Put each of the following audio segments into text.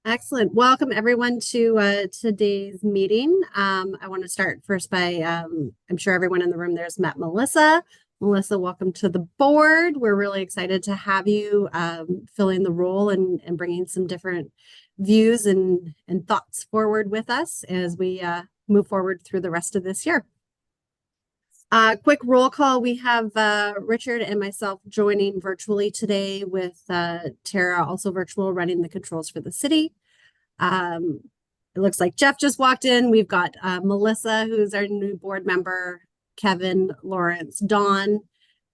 Excellent. Welcome everyone to today's meeting. I want to start first by I'm sure everyone in the room there's met Melissa. Melissa, welcome to the board. We're really excited to have you filling the role and bringing some different views and thoughts forward with us as we move forward through the rest of this year. Quick roll call. We have Richard and myself joining virtually today with Tara also virtual running the controls for the city. It looks like Jeff just walked in. We've got Melissa, who's our new board member, Kevin, Lawrence, Dawn,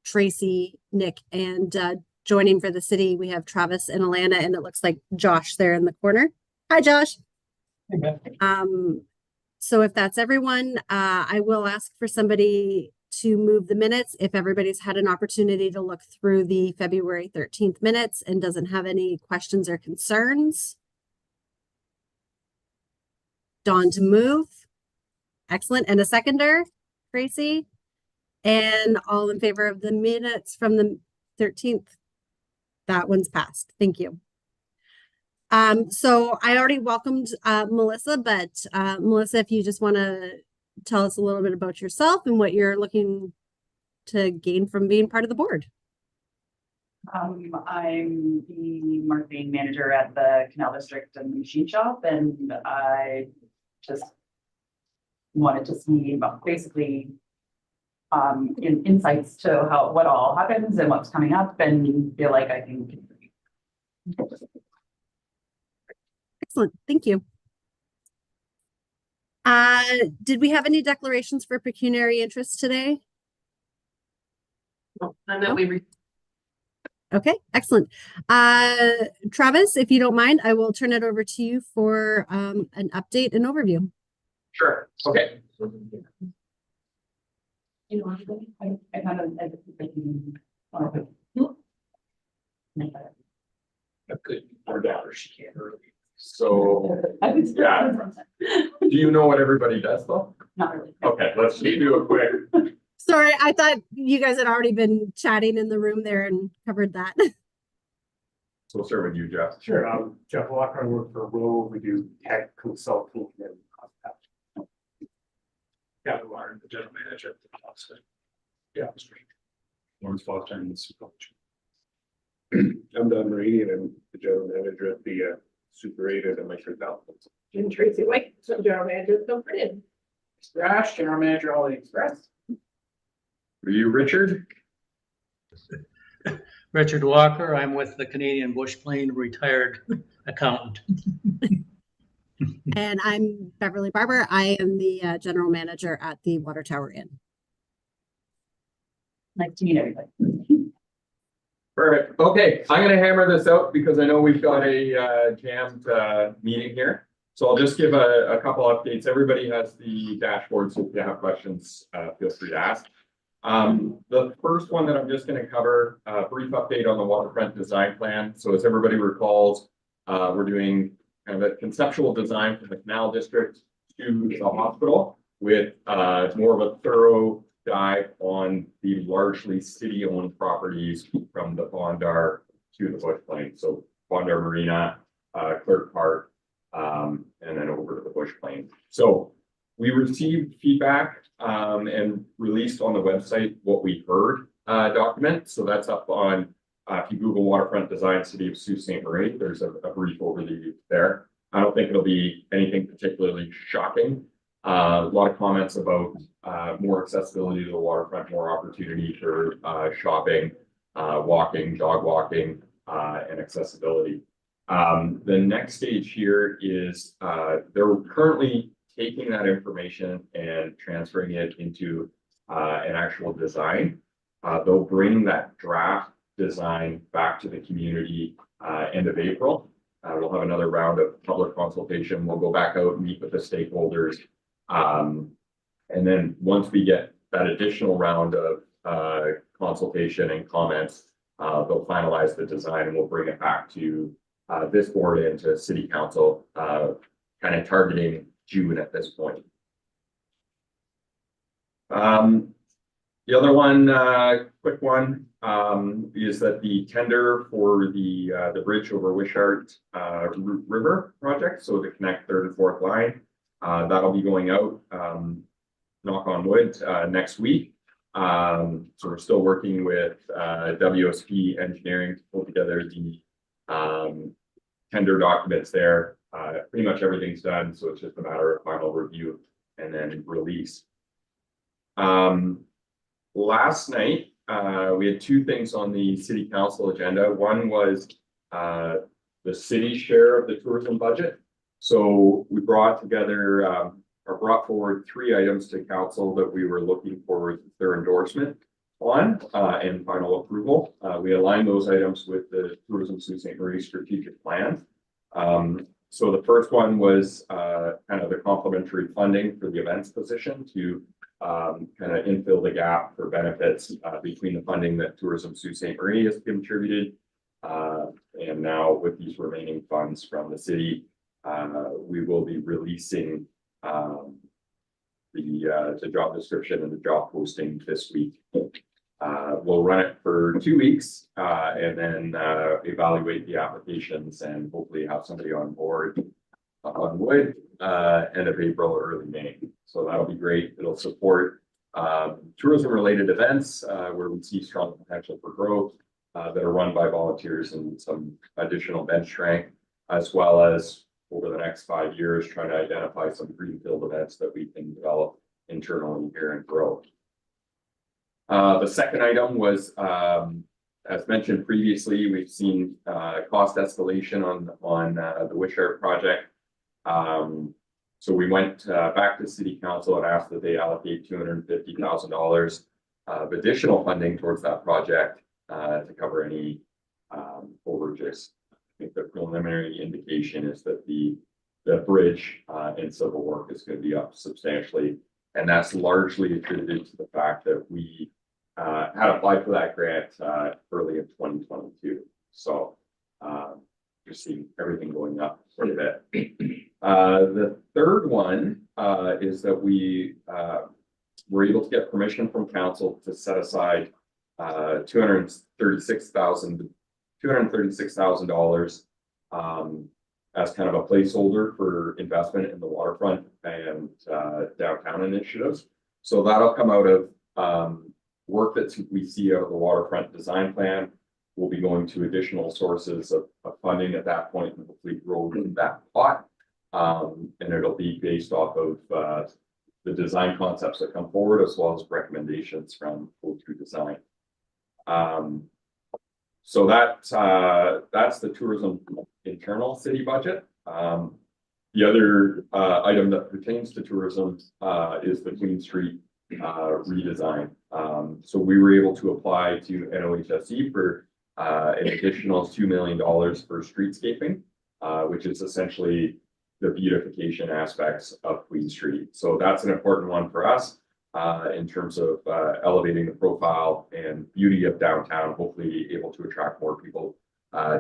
Tracy, Nick, and joining for the city, we have Travis and Alana, and it looks like Josh there in the corner. Hi, Josh. Hey, Beth. So if that's everyone, I will ask for somebody to move the minutes. If everybody's had an opportunity to look through the February 13th minutes and doesn't have any questions or concerns. Dawn to move. Excellent. And a seconder, Tracy. And all in favor of the minutes from the 13th. That one's passed. Thank you. So I already welcomed Melissa, but Melissa, if you just want to tell us a little bit about yourself and what you're looking to gain from being part of the board. I'm the marketing manager at the Canal District and Machine Shop, and I just wanted to see basically insights to what all happens and what's coming up, and feel like I can contribute. Excellent. Thank you. Did we have any declarations for pecuniary interest today? No, none that we Okay, excellent. Travis, if you don't mind, I will turn it over to you for an update and overview. Sure. Okay. I kind of A good our daughter, she can't early. So yeah. do you know what everybody does though? Not really. Okay, let's just do a quick. Sorry, I thought you guys had already been chatting in the room there and covered that. So we'll start with you, Jeff. Sure. Jeff Walker. I work for Rowe. We do tech consulting and Kevin Warren, the general manager at the Sault Ste. Lawrence Foster and the supervisor. I'm Don Marini and I'm the general manager at the Super 8 and Micro Dolphins. And Tracy White, so general manager of the Comfort. Rash, general manager, Holiday Express. Are you Richard? Richard Walker. I'm with the Canadian Bush Plane retired accountant. And I'm Beverly Barber. I am the general manager at the Water Tower Inn. Nice to meet everybody. Perfect. Okay, I'm going to hammer this out because I know we've got a jammed meeting here. So I'll just give a couple updates. Everybody has the dashboard, so if you have questions, feel free to ask. The first one that I'm just going to cover, a brief update on the waterfront design plan. So as everybody recalls, we're doing kind of a conceptual design from the Canal District to the hospital with more of a thorough dive on the largely city-owned properties from the Bondar to the Bush Plain. So Bondar Marina, Clerk Park, and then over to the Bush Plain. So we received feedback and released on the website what we heard document. So that's up on, if you Google waterfront design city of Sault Ste. Marie, there's a brief overview there. I don't think it'll be anything particularly shocking. A lot of comments about more accessibility to the waterfront, more opportunity for shopping, walking, dog walking, and accessibility. The next stage here is they're currently taking that information and transferring it into an actual design. They'll bring that draft design back to the community end of April. We'll have another round of public consultation. We'll go back out and meet with the stakeholders. And then once we get that additional round of consultation and comments, they'll finalize the design and we'll bring it back to this board and to City Council, kind of targeting June at this point. The other one, quick one, is that the tender for the bridge over Wishart River project, so to connect third and fourth line, that'll be going out, knock on wood, next week. So we're still working with WSP Engineering to pull together the tender documents there. Pretty much everything's done, so it's just a matter of final review and then release. Last night, we had two things on the city council agenda. One was the city's share of the tourism budget. So we brought together or brought forward three items to council that we were looking for their endorsement on and final approval. We aligned those items with the Tourism Sault Ste. Marie strategic plan. So the first one was kind of the complementary funding for the events position to kind of infill the gap for benefits between the funding that Tourism Sault Ste. Marie has contributed. And now with these remaining funds from the city, we will be releasing the job description and the job posting this week. We'll run it for 2 weeks and then evaluate the applications and hopefully have somebody on board on wood end of April or early May. So that'll be great. It'll support tourism related events where we see strong potential for growth that are run by volunteers and some additional bench strength, as well as over the next 5 years, trying to identify some greenfield events that we can develop internally here and grow. The second item was, as mentioned previously, we've seen cost escalation on the Wishart project. So we went back to City Council and asked that they allocate $250,000 of additional funding towards that project to cover any overages. I think the preliminary indication is that the bridge and civil work is going to be up substantially, and that's largely attributed to the fact that we had applied for that grant early in 2022. So you're seeing everything going up quite a bit. The third one is that we were able to get permission from council to set aside $236,000 as kind of a placeholder for investment in the waterfront and downtown initiatives. So that'll come out of work that we see out of the waterfront design plan. We'll be going to additional sources of funding at that point and hopefully grow that pot. And it'll be based off of the design concepts that come forward, as well as recommendations from O2 Design. So that's the tourism internal city budget. The other item that pertains to tourism is the Queen Street redesign. So we were able to apply to NOHSE for an additional $2 million for streetscaping, which is essentially the beautification aspects of Queen Street. So that's an important one for us in terms of elevating the profile and beauty of downtown, hopefully able to attract more people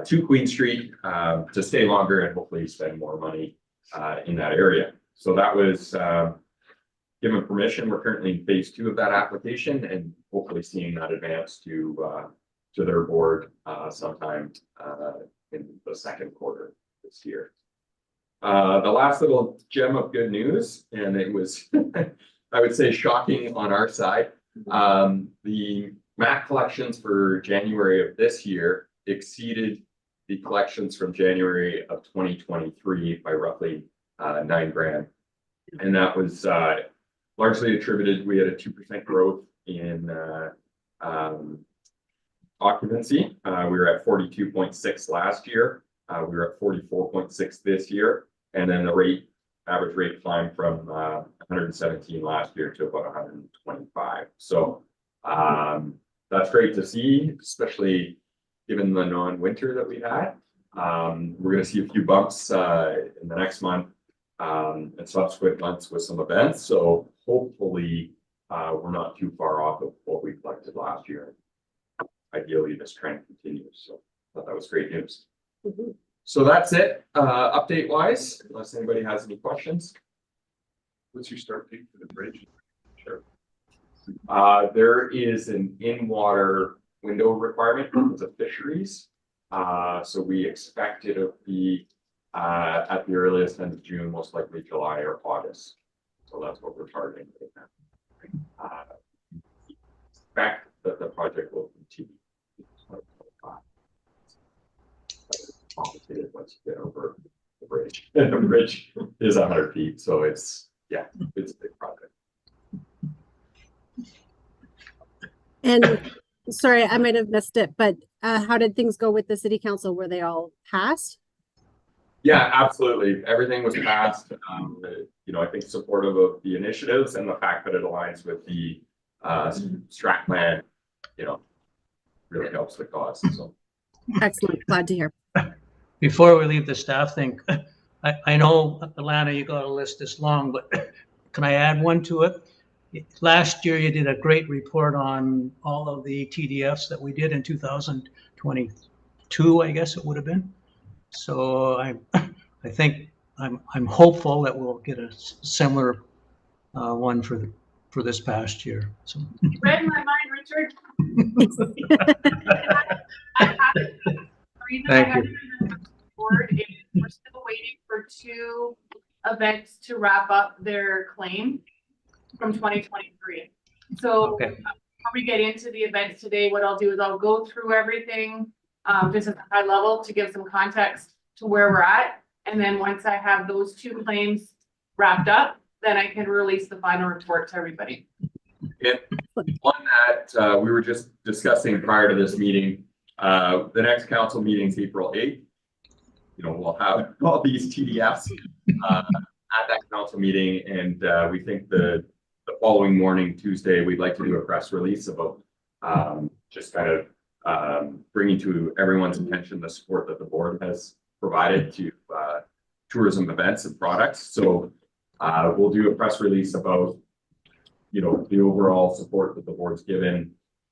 to Queen Street to stay longer and hopefully spend more money in that area. So that was given permission. We're currently in phase 2 of that application and hopefully seeing that advance to their board sometime in the second quarter this year. The last little gem of good news, and it was, I would say, shocking on our side. The MAC collections for January of this year exceeded the collections from January of 2023 by roughly $9,000. And that was largely attributed, we had a 2% growth in occupancy. We were at 42.6 last year. We were at 44.6 this year. And then the average rate climbed from 117 last year to about 125. So that's great to see, especially given the non-winter that we had. We're going to see a few bumps in the next month and subsequent months with some events. So hopefully we're not too far off of what we collected last year. Ideally, this trend continues. So I thought that was great news. Mm-hmm. So that's it, update wise, unless anybody has any questions. What's your start date for the bridge? Sure. There is an in-water window requirement for the fisheries. So we expect it to be at the earliest end of June, most likely July or August. So that's what we're targeting right now. Expect that the project will continue. Complicated once you get over the bridge. And the bridge is 100 feet, so it's a big project. And sorry, I might have missed it, but how did things go with the city council? Were they all passed? Yeah, absolutely. Everything was passed. I think supportive of the initiatives and the fact that it aligns with the strat plan, really helps the cause. So Excellent. Glad to hear. Before we leave the staff thing, I know, Alana, you got a list this long, but can I add one to it? Last year, you did a great report on all of the TDFs that we did in 2022, I guess it would have been. So I think I'm hopeful that we'll get a similar one for this past year. So. You read my mind, Richard. I have it. The reason I Thank have you. it on the board is we're still waiting for 2 events to wrap up their claim from 2023. So Okay. before we get into the events today, what I'll do is I'll go through everything just at a high level to give some context to where we're at. And then once I have those 2 claims wrapped up, then I can release the final report to everybody. and one that we were just discussing prior to this meeting, the next council meeting is April 8th. We'll have all these TDFs at that council meeting, and we think the following morning, Tuesday, we'd like to do a press release about just kind of bringing to everyone's attention the support that the board has provided to tourism events and products. So we'll do a press release about the overall support that the board's given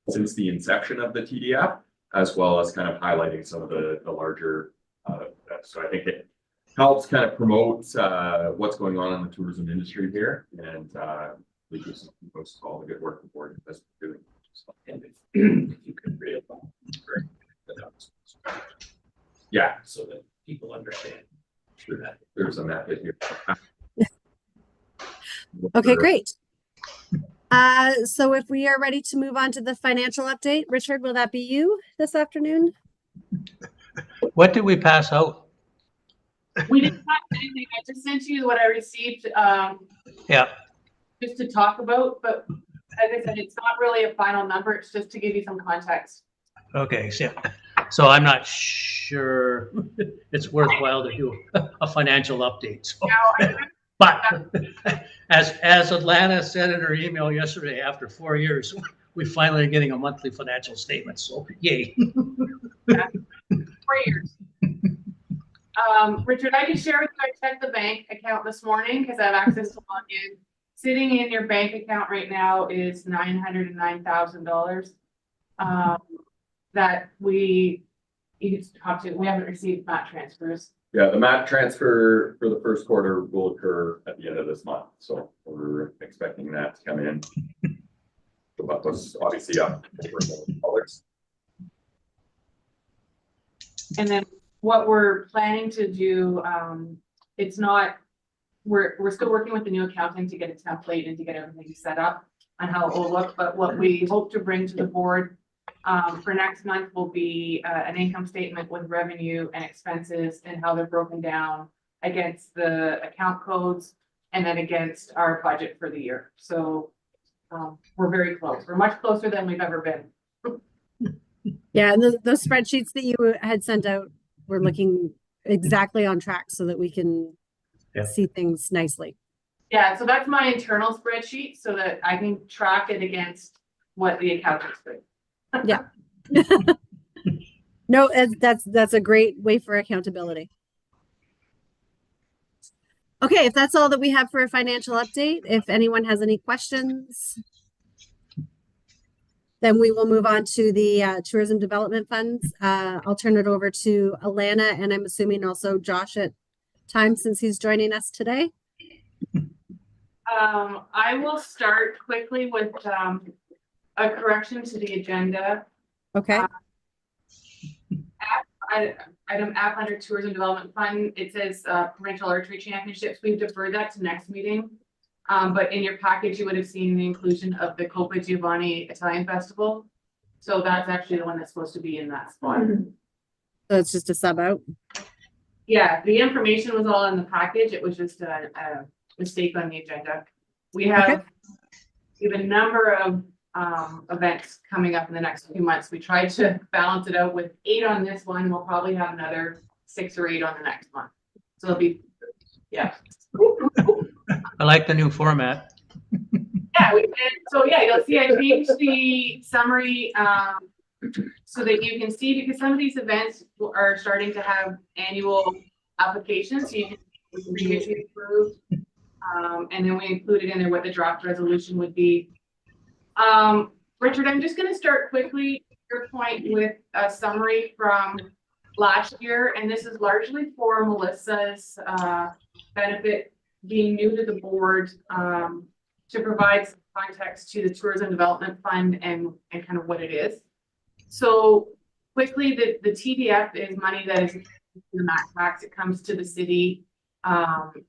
since the inception of the TDF, as well as kind of highlighting some of the larger. So I think it helps kind of promote what's going on in the tourism industry here, and we just post all the good work the board has been doing. And if you can create yeah, so that people understand. Sure, that there's a method here. Okay, great. So if we are ready to move on to the financial update, Richard, will that be you this afternoon? What did we pass out? We didn't have anything. I just sent you what I received Yeah. just to talk about, but as I said, it's not really a final number. It's just to give you some context. Okay. So I'm not sure it's worthwhile to do a financial update. So. But as Atlanta said in her email yesterday, after 4 years, we finally are getting a monthly financial statement. So yay. 4 years. Richard, I can share with you, I checked the bank account this morning because I have access to log in. Sitting in your bank account right now is $909,000 that we haven't received MAT transfers. Yeah, the MAT transfer for the first quarter will occur at the end of this month, so we're expecting that to come in. But was obviously up $1,000. And then what we're planning to do, it's not, we're still working with the new accountant to get a template and to get everything set up on how it will look, but what we hope to bring to the board for next month will be an income statement with revenue and expenses and how they're broken down against the account codes and then against our budget for the year. So we're very close. We're much closer than we've ever been. Yeah, and those spreadsheets that you had sent out were looking exactly on track so that we can see things nicely. Yeah, so that's my internal spreadsheet so that I can track it against what the accountants do. Yeah. No, that's a great way for accountability. Okay, if that's all that we have for a financial update, if anyone has any questions, then we will move on to the tourism development funds. I'll turn it over to Alana, and I'm assuming also Josh at times since he's joining us today. I will start quickly with, a correction to the agenda. Okay, Item F under Tourism Development Fund, it says, provincial archery championships. We've deferred that to next meeting. But in your package, you would have seen the inclusion of the Coppa Giovanni Italian Festival. So that's actually the one that's supposed to be in that spot. so it's just a sub out. Yeah, the information was all in the package. It was just a mistake on the agenda. We have a number of events coming up in the next few months. We tried to balance it out with 8 on this one. We'll probably have another 6 or 8 on the next one. So it'll be, yeah. I like the new format. Yeah, we did. So yeah, you'll see I changed the summary so that you can see, because some of these events are starting to have annual applications. So you can see previously approved. And then we included in there what the draft resolution would be. Richard, I'm just gonna start quickly your point with a summary from last year, and this is largely for Melissa's benefit, being new to the board, to provide some context to the Tourism Development Fund and kind of what it is. So quickly, the TDF is money that is the MAC tax. It comes to the city. And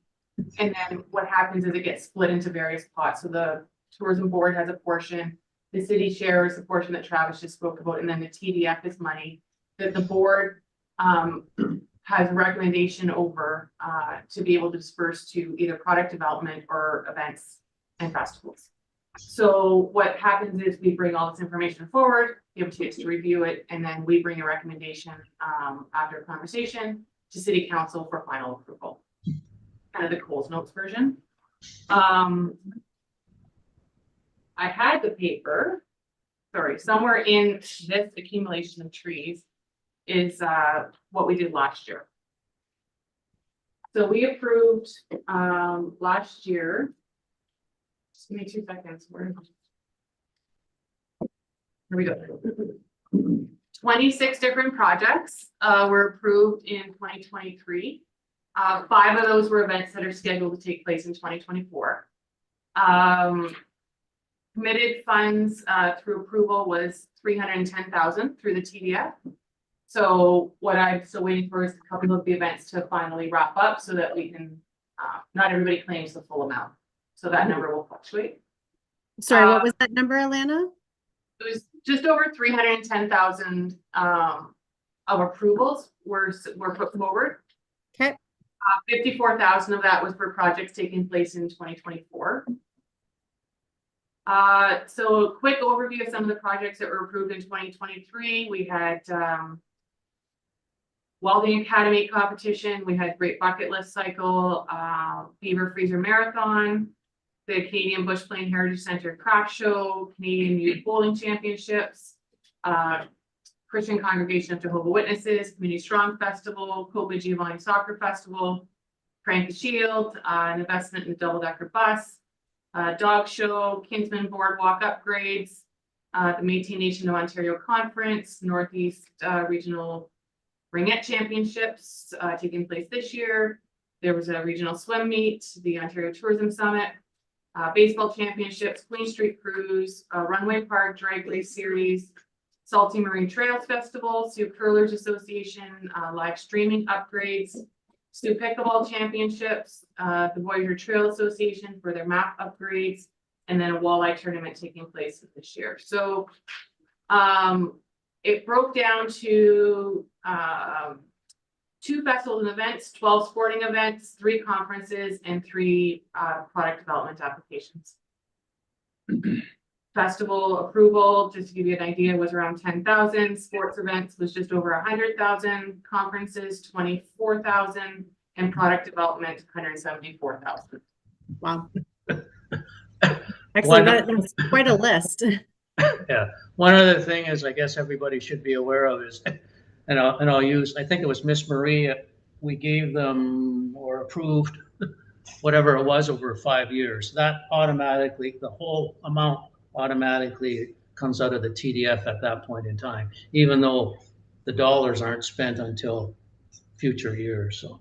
then what happens is it gets split into various pots. So the tourism board has a portion, the city shares the portion that Travis just spoke about, and then the TDF is money that the board has a recommendation over to be able to disperse to either product development or events and festivals. So what happens is we bring all this information forward, you have a chance to review it, and then we bring a recommendation after a conversation to city council for final approval. Kind of the Coles Notes version. I had the paper, sorry, somewhere in this accumulation of trees is what we did last year. So we approved last year. Just give me 2 seconds. Here we go. 26 different projects were approved in 2023. 5 of those were events that are scheduled to take place in 2024. Committed funds through approval was 310,000 through the TDF. So what I'm still waiting for is a couple of the events to finally wrap up so that we can, not everybody claims the full amount. So that number will fluctuate. Sorry, what was that number, Alana? It was just over 310,000 of approvals were put forward. Okay. 54,000 of that was for projects taking place in 2024. So a quick overview of some of the projects that were approved in 2023. We had Welding Academy competition. We had Great Bucket List Cycle, Beaver Freezer Marathon, the Canadian Bush Plain Heritage Center Craft Show, Canadian Youth Bowling Championships, Christian Congregation of Jehovah's Witnesses, Community Strong Festival, Coppa Giovanni Soccer Festival, Crank the Shield, an investment in the double-decker bus, Dog Show, Kinsman Boardwalk upgrades, the Métis Nation of Ontario Conference, Northeast Regional Ringette Championships taking place this year. There was a regional swim meet, the Ontario Tourism Summit, baseball championships, Queen Street Cruise, Runway Park Drag Race Series, Salty Marine Trails Festival, Sioux Curlers Association, live streaming upgrades, Sioux Pickleball Championships, the Voyager Trail Association for their map upgrades, and then a walleye tournament taking place this year. So it broke down to 2 festivals and events, 12 sporting events, 3 conferences, and 3 product development applications. Festival approval, just to give you an idea, was around 10,000. Sports events was just over 100,000. Conferences, 24,000, and product development, 174,000. Wow. Excellent. That's quite a list. Yeah. One other thing is, I guess everybody should be aware of is, and I'll use, I think it was Miss Marie, we gave them or approved whatever it was over 5 years. That automatically, the whole amount automatically comes out of the TDF at that point in time, even though the dollars aren't spent until future years. So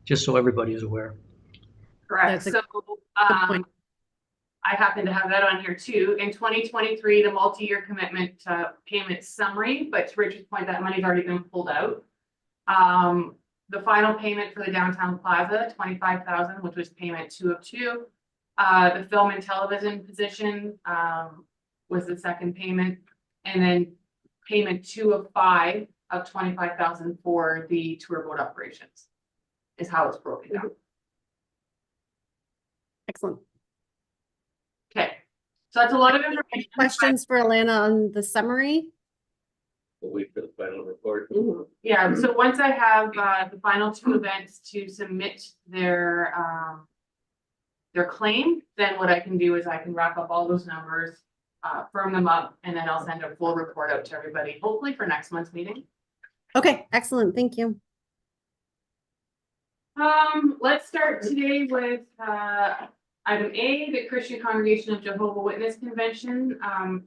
just so everybody is aware. Correct. That's a So point. I happen to have that on here too. In 2023, the multi-year commitment payment summary, but to Richard's point, that money's already been pulled out. The final payment for the downtown plaza, 25,000, which was payment 2 of 2. The film and television position was the second payment, and then payment 2 of 5 of 25,000 for the tour boat operations is how it's broken down. Excellent. Okay, so that's a lot of information. Questions for Alana on the summary? We'll wait for the final report. Yeah, so once I have the final 2 events to submit their claim, then what I can do is I can wrap up all those numbers, firm them up, and then I'll send a full report out to everybody, hopefully for next month's meeting. Okay, excellent. Thank you. Let's start today with item A, the Christian Congregation of Jehovah Witness Convention,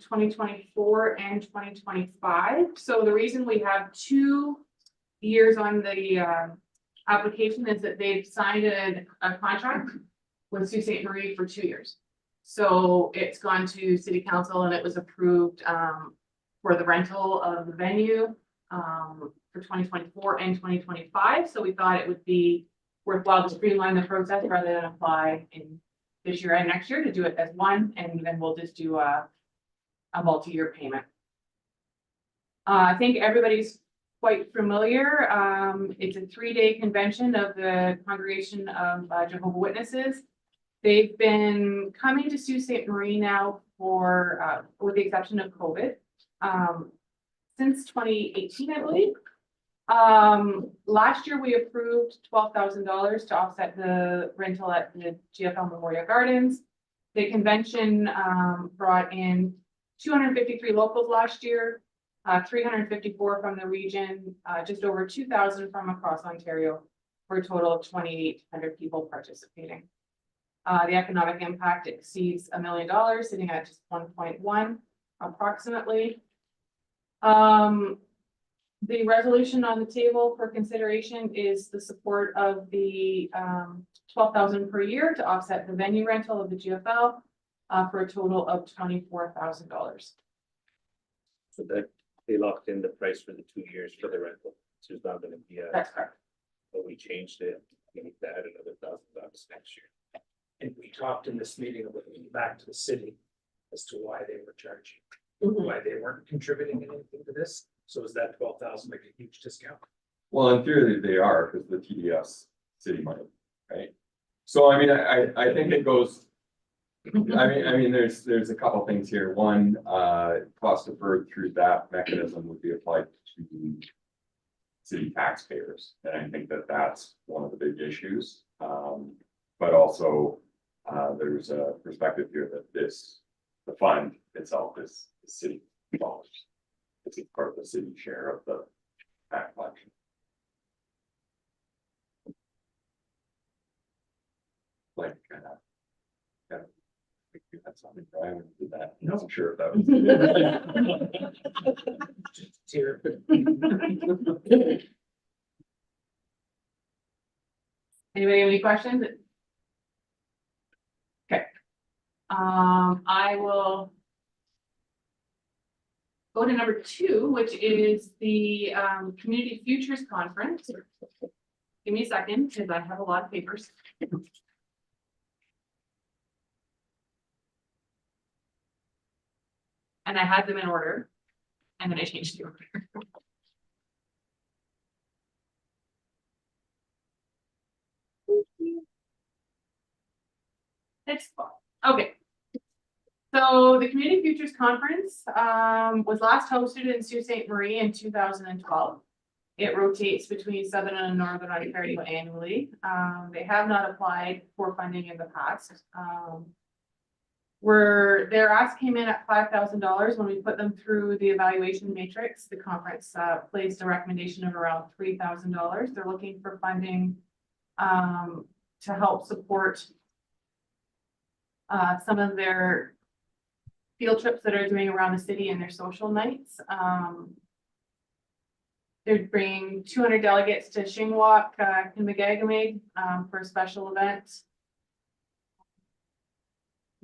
2024 and 2025. So the reason we have 2 years on the application is that they've signed a contract with Sault Ste. Marie for 2 years. So it's gone to City Council and it was approved for the rental of the venue for 2024 and 2025. So we thought it would be worthwhile to streamline the process rather than apply in this year and next year, to do it as one, and then we'll just do a multi-year payment. I think everybody's quite familiar. It's a 3-day convention of the Congregation of Jehovah Witnesses. They've been coming to Sault Ste. Marie now for, with the exception of COVID, since 2018, I believe. Last year we approved $12,000 to offset the rental at the GFL Memorial Gardens. The convention brought in 253 locals last year, 354 from the region, just over 2,000 from across Ontario, for a total of 2,800 people participating. The economic impact exceeds $1 million, sitting at just 1.1 approximately. The resolution on the table for consideration is the support of the $12,000 per year to offset the venue rental of the GFL for a total of $24,000. So that they locked in the price for the 2 years for the rental. So there's not gonna be That's correct. but we changed it. We need to add another $1,000 next year. And we talked in this meeting about going back to the city as to why they were charging, Mhm. why they weren't contributing anything to this. So is that 12,000 like a huge discount? Well, in theory, they are, because the TDS city money, right? So I mean, I think it goes. I mean, there's a couple things here. One, cost deferred through that mechanism would be applied to city taxpayers, and I think that that's one of the big issues. But also, there's a perspective here that the fund itself is city dollars. It's part of the city share of the tax collection. Like, yeah. That's something Brian did that. I wasn't sure if that was. Just here. Anybody have any questions? Okay. I will go to number 2, which is the Community Futures Conference. Give me a second, because I have a lot of papers. And I had them in order, and then I changed the order. It's fun. Okay. So the Community Futures Conference was last hosted in Sault Ste. Marie in 2012. It rotates between Southern and Northern Ontario annually. They have not applied for funding in the past. Their ask came in at $5,000 when we put them through the evaluation matrix. The conference placed a recommendation of around $3,000. They're looking for funding to help support some of their field trips that are doing around the city and their social nights. They're bringing 200 delegates to Shingwalk, Kinmagagamig, for a special event.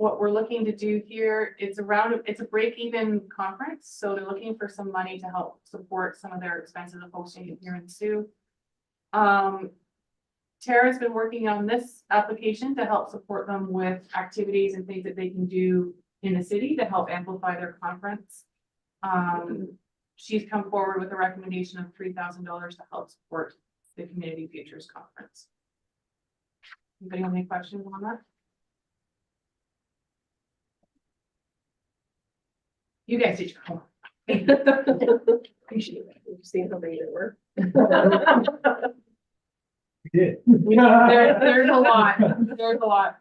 what we're looking to do here, it's a break-even conference, so they're looking for some money to help support some of their expenses of hosting it here in Sioux. Tara's been working on this application to help support them with activities and things that they can do in the city to help amplify their conference. She's come forward with a recommendation of $3,000 to help support the Community Futures Conference. Anybody have any questions on that? You guys did your homework. Appreciate it. You've seen how many there were. Did. There's a lot, there's a lot.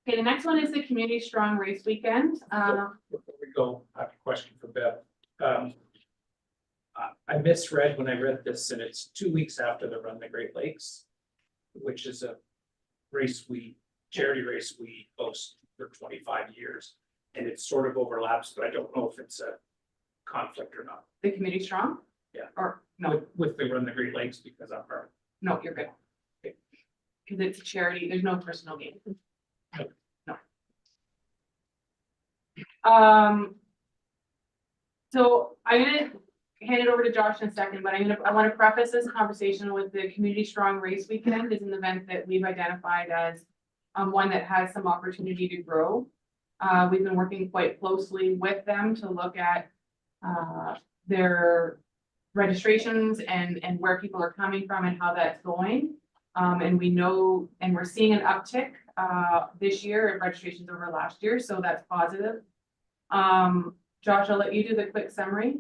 Okay, the next one is the Community Strong Race Weekend. Before we go, I have a question for Bev. I misread when I read this, and it's 2 weeks after the Run the Great Lakes, which is a charity race we host for 25 years. And it sort of overlaps, but I don't know if it's a conflict or not. The Community Strong? Yeah. Or, no, With the Run the Great Lakes, because I'm part. no, you're good. Because it's a charity, there's no personal gain. No. So I'm gonna hand it over to Josh in a second, but I want to preface this conversation with the Community Strong Race Weekend is an event that we've identified as one that has some opportunity to grow. We've been working quite closely with them to look at their registrations and where people are coming from and how that's going. And we know, and we're seeing an uptick this year in registrations over last year, so that's positive. Josh, I'll let you do the quick summary,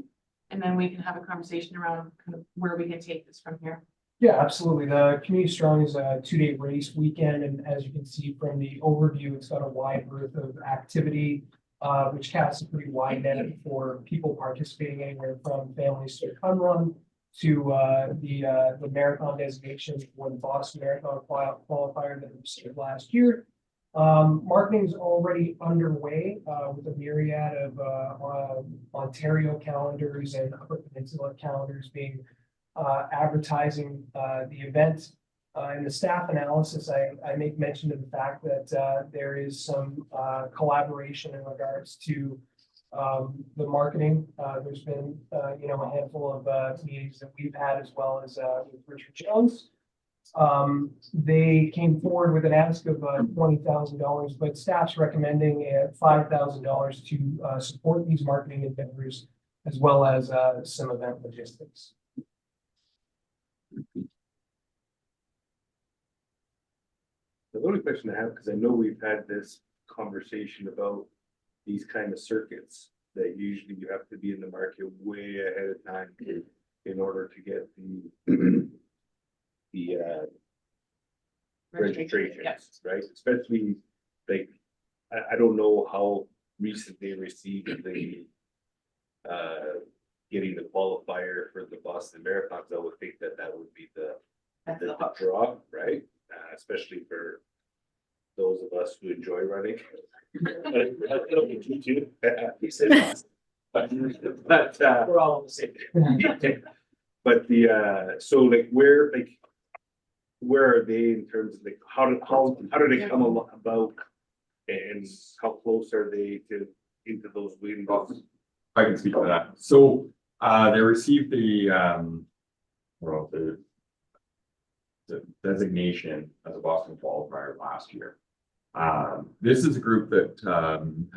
and then we can have a conversation around kind of where we can take this from here. Yeah, absolutely. The Community Strong is a 2-day race weekend, and as you can see from the overview, it's got a wide berth of activity, which casts a pretty wide net for people participating anywhere from families to fun run to the marathon designation for the Boston Marathon qualifier that we received last year. Marketing is already underway with a myriad of Ontario calendars and Upper Peninsula calendars being advertising the event. In the staff analysis, I make mention of the fact that there is some collaboration in regards to the marketing. There's been a handful of meetings that we've had as well as with Richard Jones. They came forward with an ask of $20,000, but staff's recommending $5,000 to support these marketing endeavors as well as some event logistics. The only question I have, because I know we've had this conversation about these kind of circuits that usually you have to be in the market way ahead of time in order to get the registrations, right? Especially like I don't know how recent they received the getting the qualifier for the Boston Marathons. I would think that would be the draw, right? Especially for those of us who enjoy running. But We're all on the same page. but so like where are they in terms of like how do they come about and how close are they into those windows? I can speak to that. So they received the designation as a Boston qualifier last year. This is a group that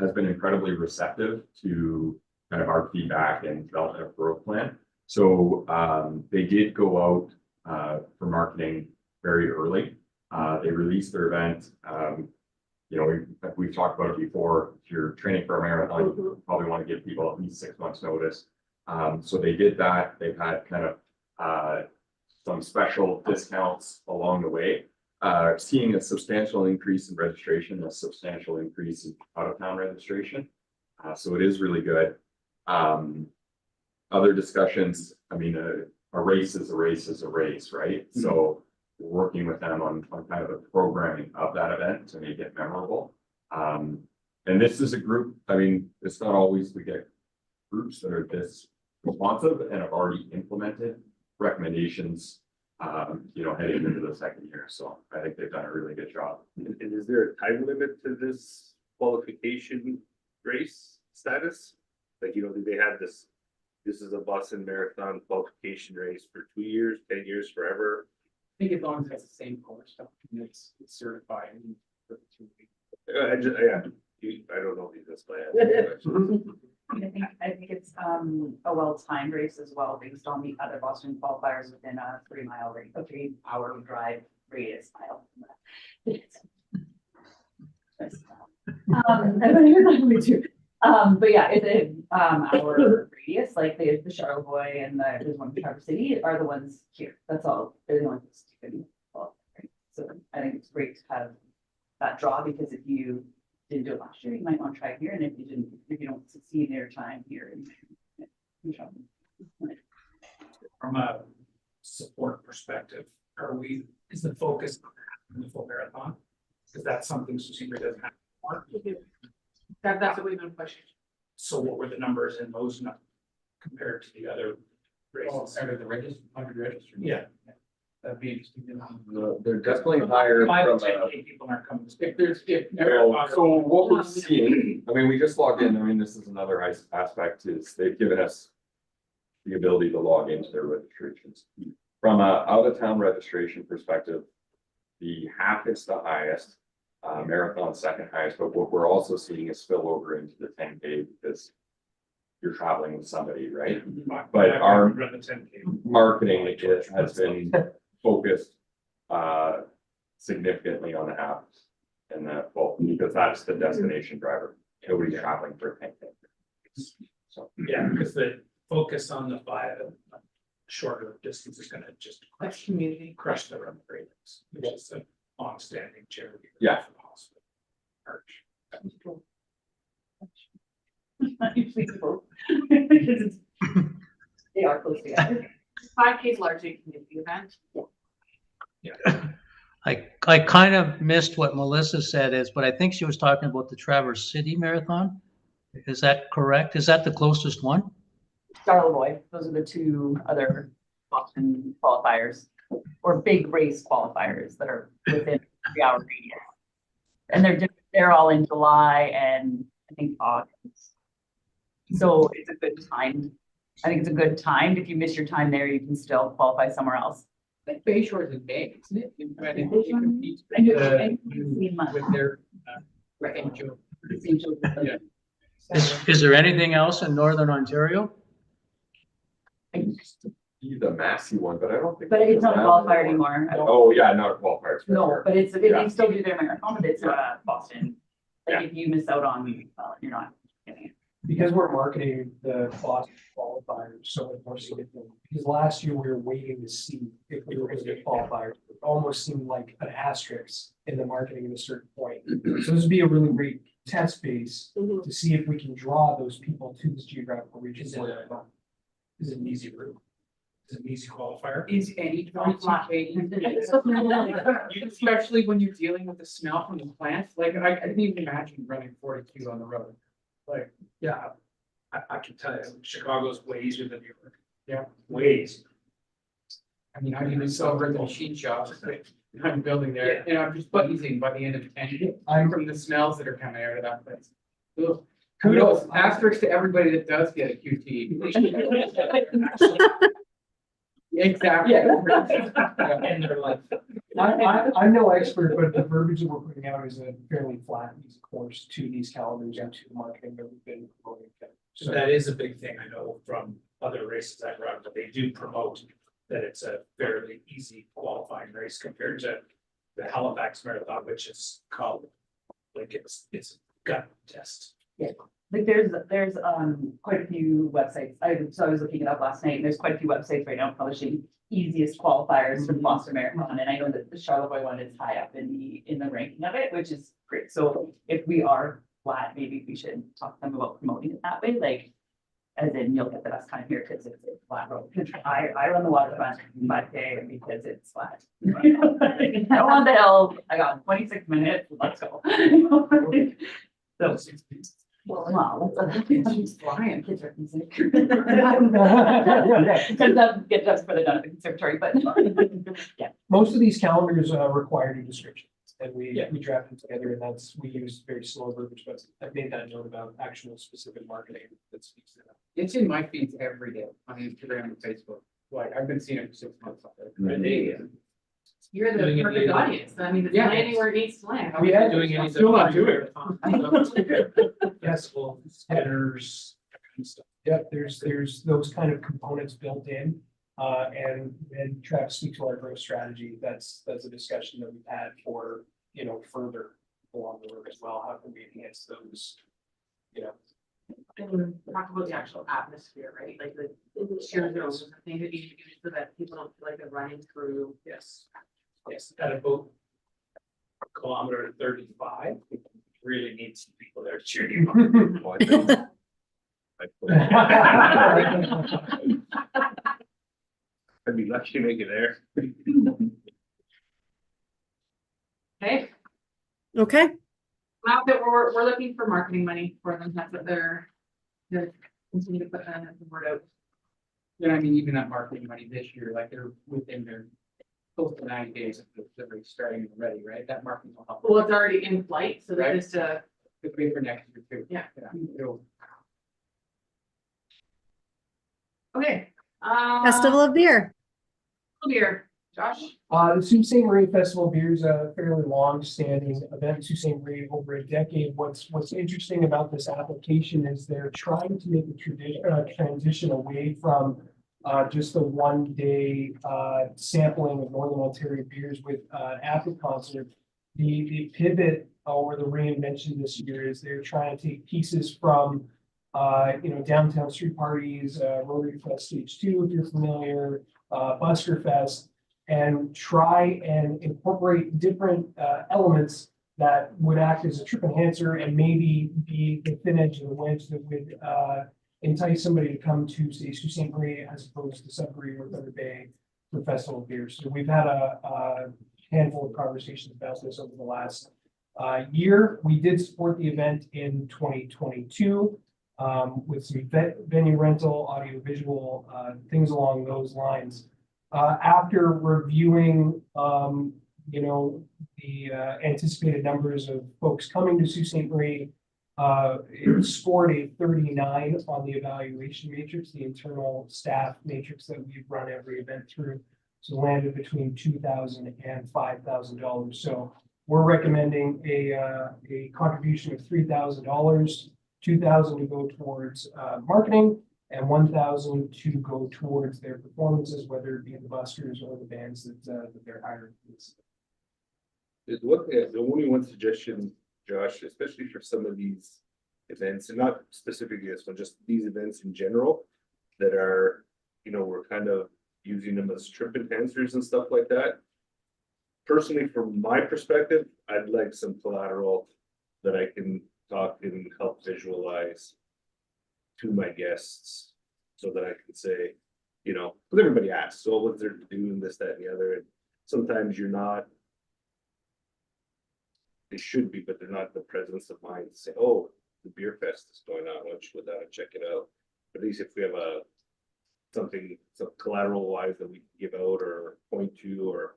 has been incredibly receptive to kind of our feedback and development of growth plan. So they did go out for marketing very early. They released their event. We've talked about it before. If you're training for a marathon, you probably want to give people at least 6 months notice. So they did that. They've had kind of some special discounts along the way. Seeing a substantial increase in registration, a substantial increase in out-of-town registration. So it is really good. Other discussions, I mean, a race is a race is a race, right? Mm-hmm. So we're working with them on kind of the programming of that event to make it memorable. And this is a group, I mean, it's not always we get groups that are this responsive and have already implemented recommendations heading into the second year. So I think they've done a really good job. And is there a time limit to this qualification race status? Like, do they have this is a Boston Marathon qualification race for 2 years, 10 years, forever? I think as long as it's the same color stuff, and it's certified for the 2 weeks. I don't know if that's my I think it's a well-timed race as well, based on the other Boston qualifiers within a 3-mile rate, a 3-hour drive radius mile. But yeah, it's a hour radius, like the Charlevoix and there's one in Traverse City are the ones here. That's all. They're the ones who can qualify. So I think it's great to have that draw, because if you didn't do it last year, you might want to try it here, and if you don't succeed in your time here. From a support perspective, is the focus on the full marathon? Because that's something Succeed doesn't have. That's what we've been pushing. So what were the numbers in those compared to the other Oh, races? out of the hundred registered. Yeah. That'd be interesting to know. They're definitely higher 5 from to 10K people aren't coming. so what we're seeing, I mean, we just logged in. I mean, this is another aspect is they've given us the ability to log into their registrations. From a out of town registration perspective, the half is the highest, marathon second highest, but what we're also seeing is spillover into the 10K because you're traveling with somebody, right? But our Run the 10K. marketing has been focused significantly on the half and the well, because that's the destination driver. Nobody's traveling for 10K. So Yeah, because the focus on the shorter distance is gonna just That's community. crush the run ratings, which is a long-standing charity. Yeah. for the hospital. Arch. Usually both. Because they are close together. 5K is largely a community event. I kind of missed what Melissa said but I think she was talking about the Traverse City Marathon. Is that correct? Is that the closest one? Charlevoix, those are the two other Boston qualifiers, or big race qualifiers that are within 3-hour radius. And they're all in July and I think August. So it's a good time. I think it's a good time. If you miss your time there, you can still qualify somewhere else. Like Bay Shore is in May, isn't it? I know With their, Right. Yeah. Is there anything else in Northern Ontario? be the Massey one, but I don't think. But it's not a qualifier anymore. Oh, yeah, not a qualifier. it's for No, sure. but it's, Yeah. they still do their marathon, but it's Boston. Like if you miss out on, well, you're not getting it. Because we're marketing the Boston qualifiers so much more significant, because last year we were waiting to see if we were gonna get qualifiers. It almost seemed like an asterisk in the marketing at a certain point. So this would be a really great test base to see if we can draw those people to this geographical region. Is it an easy route? Is it an easy qualifier? Is any Don't fly. 22K, especially when you're dealing with the smell from the plants, like I didn't even imagine running 42 on the road. Like, Yeah, I can tell you, Chicago's way easier than New York. Yeah. Way easier. I mean, I even saw over the machine shop, I'm building there, and I'm just buzzing by the end of 10. I'm from the smells that are coming out of that place. Ugh. Kudos, asterisk to everybody that does get a QT. Exactly. And they're like, I'm no expert, but the verbiage that we're putting out is a fairly flat, easy course to these calendars and to the marketing that we've been promoting. so that is a big thing I know from other races I've run, but they do promote that it's a fairly easy qualifying race compared to the Halifax Marathon, which is called, like, it's a gut test. Like there's quite a few websites. I was looking it up last night, and there's quite a few websites right now publishing easiest qualifiers for the Boston Marathon. And I know that the Charlevoix one is high up in the ranking of it, which is great. So if we are flat, maybe we should talk to them about promoting it that way, like as in you'll get the best time here because it's a flat road. I run the waterfront 5K because it's flat. I don't want the hill. I got 26 minutes. Let's go. So Well, that's flying, kids are music. Because that get us further down at the conservatory, but. Yeah. Most of these calendars require new descriptions, and Yeah. we draft them together, and we use very slow verbiage, but I've made that note about actual specific marketing that speaks to that. It's in my feeds every day on Instagram and Facebook. Like, I've been seeing it for 6 months. You're the Doing it perfect either. audience. I mean, it's Yeah. landing where it needs to land. We have- Doing any. Still not doing it. Festivals, dinners, that kind of stuff. Yep, there's those kind of components built in. And try to speak to our growth strategy. That's a discussion that we've had for, further along the road as well. How can we enhance those? And talk about the actual atmosphere, right? Like the shared zones, the thing that you do so that people don't feel like they're running through. Yes. Yes, at about kilometer 35, we really need some people there cheering on. Well, I think- I'd be lucky to make it there. Okay, Okay, now that we're looking for marketing money for them, that's what they're continue to put the word out. Yeah, I mean, even that marketing money this year, like they're within their close to 90 days of the delivery starting already, right? That marketing will help. Well, it's already in flight, so Right. that is to, Could be for next year too. Yeah. It'll- okay. Festival of Beer. Beer, Josh. The Sault Ste. Marie Festival of Beer is a fairly long-standing event, Sault Ste. Marie over a decade. What's interesting about this application is they're trying to make a transition away from just the one-day sampling of Northern Ontario beers with after concert. The pivot or the reinvention this year is they're trying to take pieces from downtown street parties, Rotary Fest Stage 2, if you're familiar, Busker Fest, and try and incorporate different elements that would act as a trip enhancer and maybe be the thin edge of the wedge that would entice somebody to come to, say, Sault Ste. Marie as opposed to Sudbury or Thunder Bay for Festival of Beers. So we've had a handful of conversations about this over the last year. We did support the event in 2022 with some venue rental, audio visual, things along those lines. After reviewing, the anticipated numbers of folks coming to Sault Ste. Marie, it scored a 39 on the evaluation matrix, the internal staff matrix that we've run every event through. So landed between $2,000 and $5,000. So we're recommending a contribution of $3,000, $2,000 to go towards marketing, and $1,000 to go towards their performances, whether it be the buskers or the bands that they're hiring. There's only one suggestion, Josh, especially for some of these events, and not specifically this one, just these events in general that are, we're kind of using them as trip enhancers and stuff like that. Personally, from my perspective, I'd like some collateral that I can talk and help visualize to my guests so that I can say, because everybody asks, so what's there to do and this, that, and the other, and sometimes you're not. They should be, but they're not in the presence of mind to say, oh, the beer fest is going on, let's go down and check it out. At least if we have some collateral wise that we can give out or point to or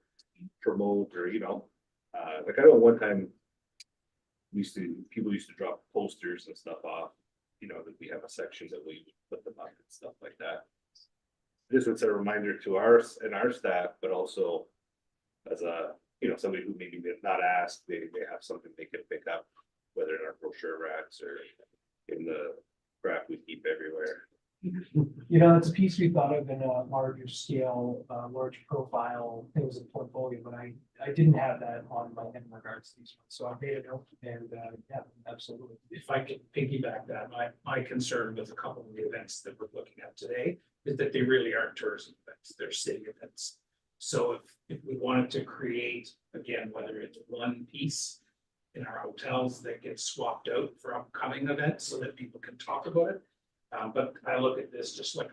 promote or, like I know one time people used to drop posters and stuff off, that we have a section that we put them up and stuff like that. This was a reminder to our staff, but also as a, somebody who maybe did not ask, they have something they can pick up, whether in our brochure racks or in the crap we keep everywhere. It's a piece we thought of in a larger scale, large profile things in portfolio, but I didn't have that on my head in regards to these ones. So I made a note and, yeah, absolutely. If I could piggyback that, my concern with a couple of the events that we're looking at today is that they really aren't tourism events, they're city events. So if we wanted to create, again, whether it's one piece in our hotels that gets swapped out for upcoming events so that people can talk about it. But I look at this just like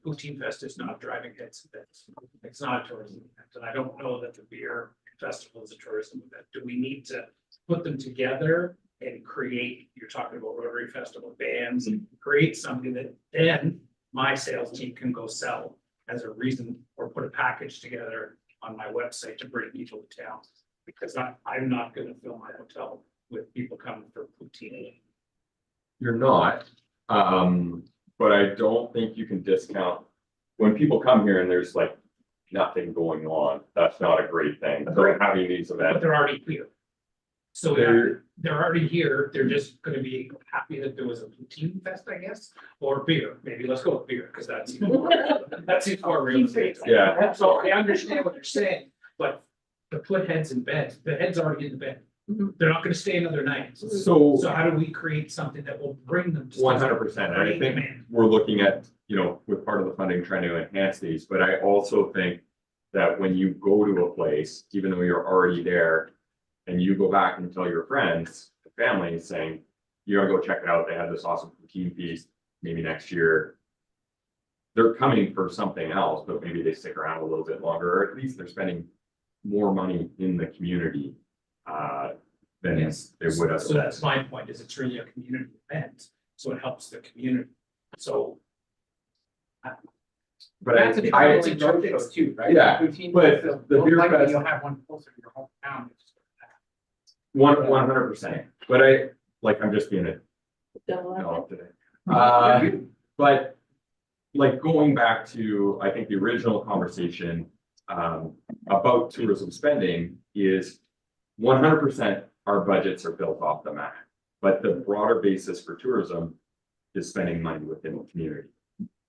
Poutine Fest is not driving hits events. It's not a tourism event. And I don't know that the beer festival is a tourism event. Do we need to put them together and create, you're talking about Rotary Festival bands and create something that then my sales team can go sell as a reason or put a package together on my website to bring people to town. Because I'm not gonna fill my hotel with people coming for poutine. You're not, but I don't think you can discount. When people come here and there's like nothing going on, that's not a great thing. So having these But events, they're already here. So they're already here, they're just gonna be happy that there was a poutine fest, I guess, or beer, maybe let's go with beer, because that's even more, that's even more real estate. yeah, So I understand what you're saying, but to put heads in bed, the head's already in the bed. They're not gonna stay another night. so So how do we create something that will bring them? to 100%, I think demand? we're looking at, with part of the funding, trying to enhance these, but I also think that when you go to a place, even though you're already there, and you go back and tell your friends, family, saying, you gotta go check it out, they had this awesome poutine feast, maybe next year. They're coming for something else, but maybe they stick around a little bit longer, or at least they're spending more money in the community. Than Yes. they would So that's otherwise. my point, is it's really a community event, so it helps the community. So But That's a I, traveling road show too, right? Yeah, Routine but festival, the most beer likely fest- You'll have one closer to your hometown. 100%, but I'm just being a dog today. But like going back to, I think the original conversation about tourism spending is 100% our budgets are built off the map. But the broader basis for tourism is spending money within the community.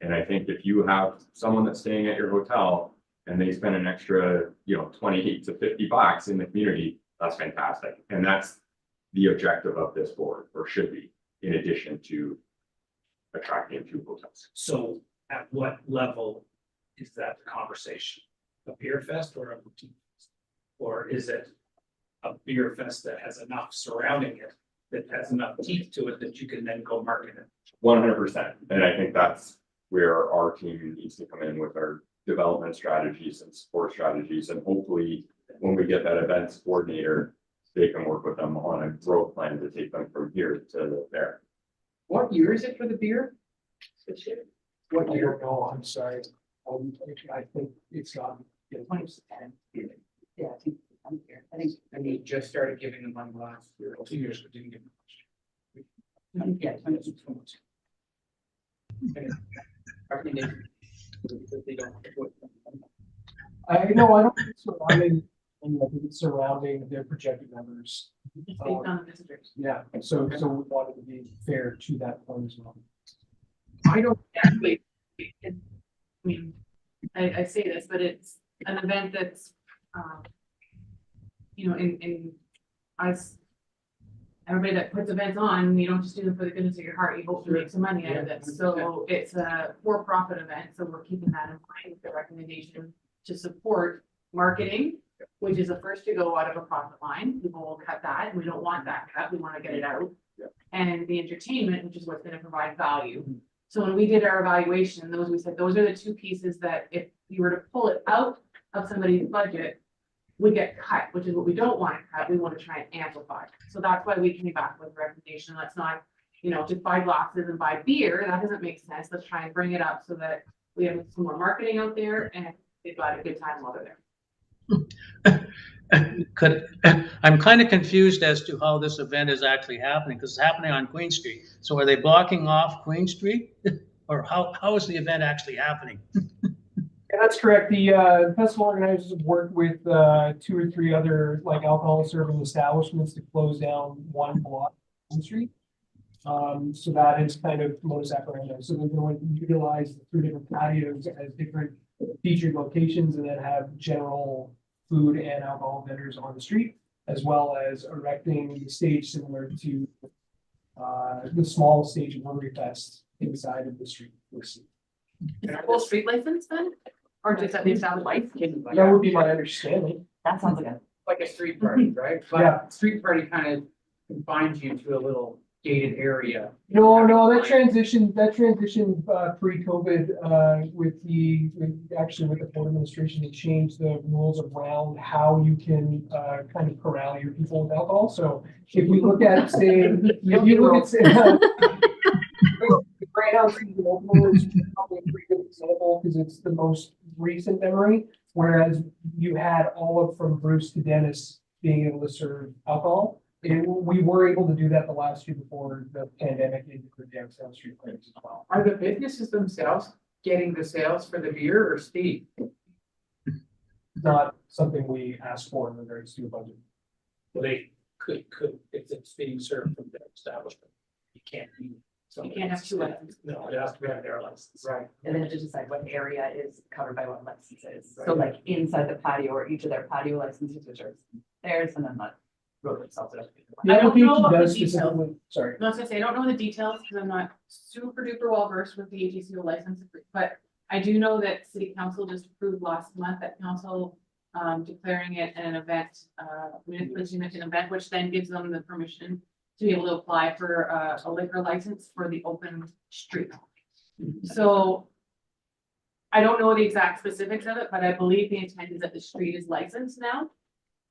And I think if you have someone that's staying at your hotel and they spend an extra, 28 to 50 bucks in the community, that's fantastic. And that's the objective of this board, or should be, in addition to attracting to hotels. So at what level is that the conversation? A beer fest or a boutique fest? Or is it a beer fest that has enough surrounding it, that has enough teeth to it that you can then go market it? 100%. And I think that's where our team needs to come in with our development strategies and support strategies. And hopefully, when we get that events coordinator, they can work with them on a growth plan to take them from here to there. What year is it for the beer? What I year? don't know, I'm sorry. I think it's gone. 2010. Yeah, I think I'm here. I think, And you just started giving them money last year. 2 years we didn't get much. yeah, 2020. Recommendation. Because they don't. I don't think it's surrounding, I think it's surrounding their projected numbers. It's based on the district. Yeah, so we wanted to be fair to that point as well. I don't, Actually, I mean, I say this, but it's an event that's, in us. Everybody that puts events on, you don't just do them for the goodness of your heart, you hope to make some money out of it, so it's a for-profit event, so we're keeping that in mind with the recommendation to support marketing, which is the first to go out of a profit line, people will cut that, and we don't want that cut, we wanna get it out. And the entertainment, which is what's gonna provide value. So when we did our evaluation, we said, those are the two pieces that if you were to pull it out of somebody's budget, we get cut, which is what we don't want to cut, we want to try and amplify. So that's why we came back with a recommendation, let's not, just buy glasses and buy beer, that doesn't make sense, let's try and bring it up so that we have some more marketing out there and they've got a good time while they're there. I'm kind of confused as to how this event is actually happening, because it's happening on Queen Street. So are they blocking off Queen Street? Or how is the event actually happening? Yeah, that's correct. The festival organizers have worked with 2 or 3 other alcohol serving establishments to close down one block on the street. So that is kind of modus operandi. So they're going to utilize the 3 different patios as different featured locations, and then have general food and alcohol vendors on the street, as well as erecting the stage similar to the small stage of Rotary Fest inside of the street. Is that full street license then? Or just at the established license? That would be my understanding. That sounds good. like a street party, right? Yeah. But street party kind of confines you to a little gated area. No, that transition, pre-COVID, actually with the Port administration, they changed the rules around how you can, kind of corral your people with alcohol. So if you look at, say, if you look at, say, the Greyhound season opener is probably a pretty good example because it's the most recent memory. Whereas you had Olive from Bruce to Dennis being able to serve alcohol. And we were able to do that the last year before the pandemic into the downtown street clinics as well. Are the businesses themselves getting the sales for the beer or Steve? Not something we asked for in regards to a budget. Well, they could, if it's being served from their establishment, you can't be. You can't have two licenses. No, it has to be on their license. Right. And then to decide what area is covered by what licenses. So like inside the patio or each of their patio licenses, which are theirs, and then the road themselves. The I don't know application what the does details- specifically, sorry. I was gonna say, I don't know the details because I'm not super duper well versed with the AGCO license, but I do know that city council just approved last month at council declaring it an event, municipal an event, which then gives them the permission to be able to apply for a liquor license for the open street. So I don't know the exact specifics of it, but I believe the intent is that the street is licensed now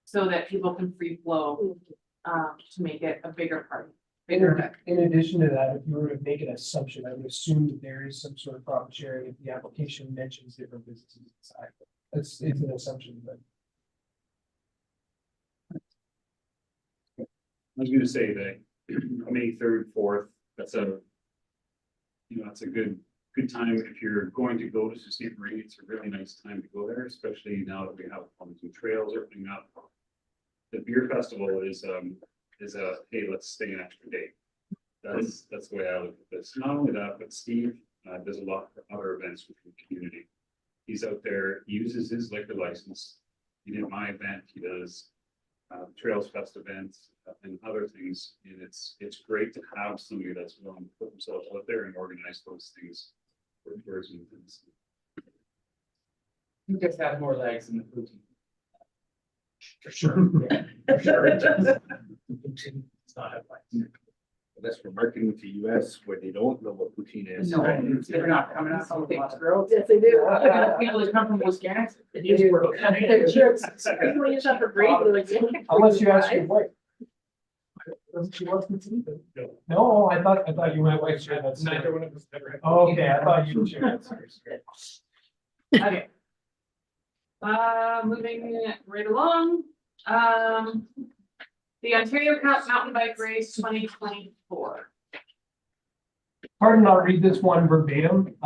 so that people can free flow to make it a bigger party. Bigger event. In addition to that, if you were to make an assumption, I would assume that there is some sort of profit sharing if the application mentions different businesses inside. It's an assumption, but. I was gonna say that May 3rd, 4th, that's a good time if you're going to go to Sault Ste. Marie. It's a really nice time to go there, especially now that we have some trails opening up. The beer festival is a, hey, let's stay an extra day. That's the way I look at this. Not only that, but Steve does a lot of other events with the community. He's out there, he uses his liquor license. He did my event, he does Trails Fest events and other things. And it's great to have somebody that's willing to put themselves out there and organize those things for tourism. You just have more legs than the protein. For sure. Yeah, for sure. It does. It's not a place. That's for marketing to US where they don't know what poutine is. No, they're not coming out from things, girls. Yes, they do. People that come from Wisconsin. It is worth it. When you shop for free, they're like, yeah. Unless you ask your wife. Doesn't she want poutine? No, I thought you went with that. Neither one of us ever had. Oh, okay, I thought you shared that. Okay. Moving right along, the Ontario Cup Mountain Bike Race 2024. Pardon, I'll read this one verbatim.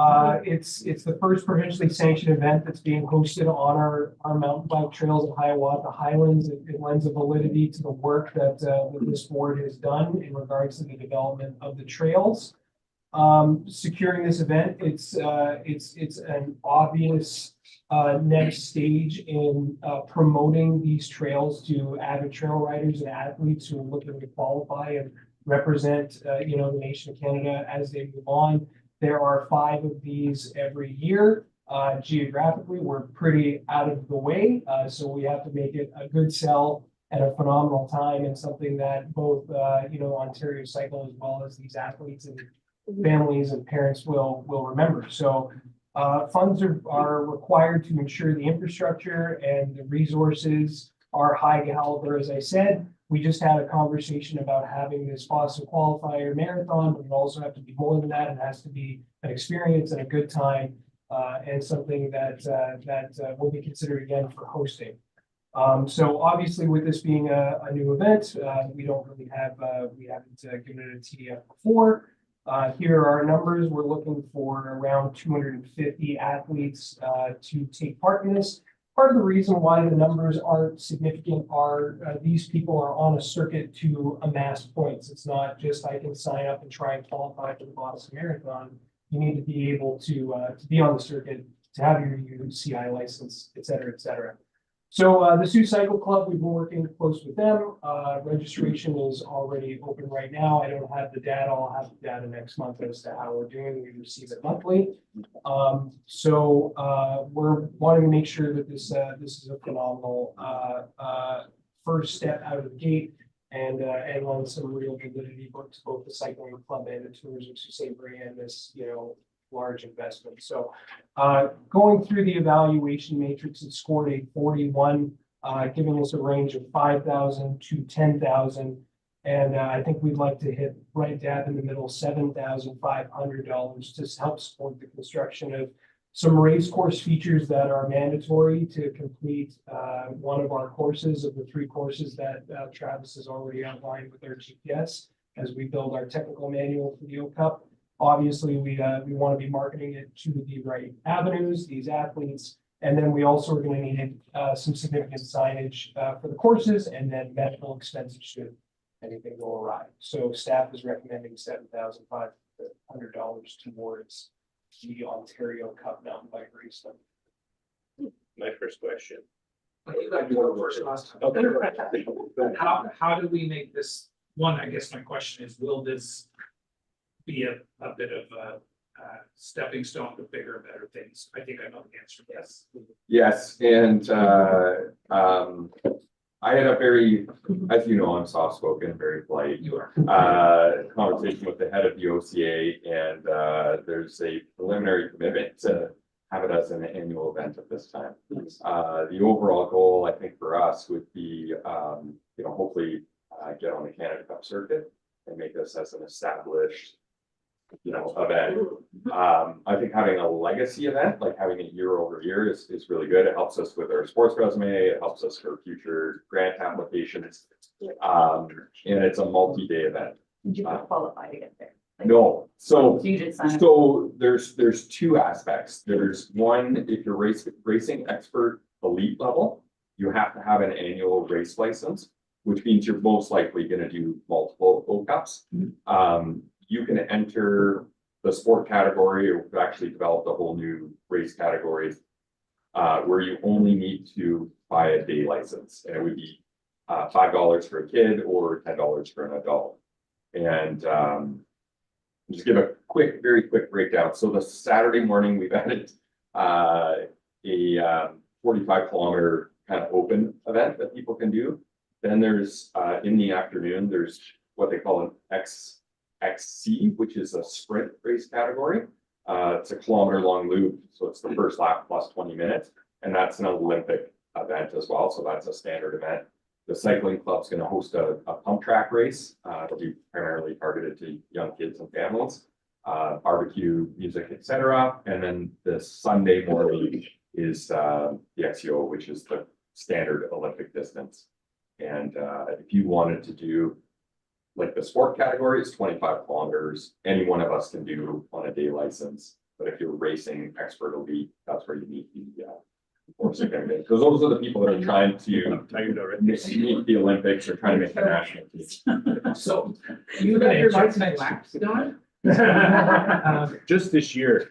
It's the first provincially sanctioned event that's being hosted on our mountain bike trails of Hiawatha Highlands. It lends a validity to the work that this board has done in regards to the development of the trails. Securing this event, it's an obvious next stage in promoting these trails to avid trail riders and athletes who are looking to qualify and represent the nation of Canada as they move on. There are 5 of these every year. Geographically, we're pretty out of the way, so we have to make it a good sell at a phenomenal time and something that both Ontario Cycle as well as these athletes and families and parents will remember. So funds are required to ensure the infrastructure and the resources are high caliber, as I said. We just had a conversation about having this Boston qualifier marathon, but it also have to be more than that. It has to be an experience and a good time, and something that will be considered again for hosting. So obviously with this being a new event, we don't really have, we haven't given it a TDF before. Here are our numbers. We're looking for around 250 athletes to take part in this. Part of the reason why the numbers aren't significant are these people are on a circuit to amass points. It's not just I can sign up and try and qualify for the Boston Marathon. You need to be able to be on the circuit, to have your UCI license, et cetera, et cetera. So the Sioux Cycle Club, we've been working close with them. Registration is already open right now. I don't have the data. I'll have the data next month as to how we're doing. We receive it monthly. So we're wanting to make sure that this is a phenomenal first step out of the gate. and on some real validity to both the cycling club and the Tours of Sault Ste. Marie and this, large investment. So going through the evaluation matrix, it scored a 41, giving us a range of 5,000 to 10,000. And I think we'd like to hit right dab in the middle, $7,500 to help support the construction of some race course features that are mandatory to complete one of our courses of the 3 courses that Travis has already outlined with our GPS as we build our technical manual for the O Cup. Obviously, we want to be marketing it to the right avenues, these athletes, and then we also are going to need some significant signage for the courses and then medical expenses should anything go awry. So staff is recommending $7,500 towards the Ontario Cup mountain bike race. My first question. You got to go first last time. How do we make this, one, I guess my question is, will this be a bit of a stepping stone to bigger and better things? I think I know the answer, yes. Yes, and I had a very, as you know, I'm soft-spoken, very polite, You are. conversation with the head of the OCA, and there's a preliminary commitment to have it as an annual event at this time. The overall goal, I think, for us would be, hopefully get on the Canada Cup circuit and make this as an established event. I think having a legacy event, like having it year over year is really good. It helps us with our sports resume. It helps us for future grant applications. And it's a multi-day event. Did you qualify to get there? No, so You did sign up. so there's 2 aspects. There's one, if you're racing expert elite level, you have to have an annual race license, which means you're most likely going to do multiple O Cups. You can enter the sport category, or we've actually developed a whole new race category where you only need to buy a day license, and it would be $5 for a kid or $10 for an adult. And just give a very quick breakdown. So the Saturday morning, we've added a 45-kilometer kind of open event that people can do. Then there's in the afternoon, there's what they call an XC, which is a sprint race category. It's a kilometer-long loop, so it's the first lap plus 20 minutes, and that's an Olympic event as well. So that's a standard event. The cycling club's going to host a pump track race. It'll be primarily targeted to young kids and families, barbecue, music, etc. And then the Sunday morning is the XCO, which is the standard Olympic distance. And if you wanted to do like the sport category, it's 25 kilometers. Any one of us can do on a day license. But if you're racing expert elite, that's where you need the because those are the people that are trying to meet the Olympics or trying to make the national team. So you got your license lapsed, Don? Just this year.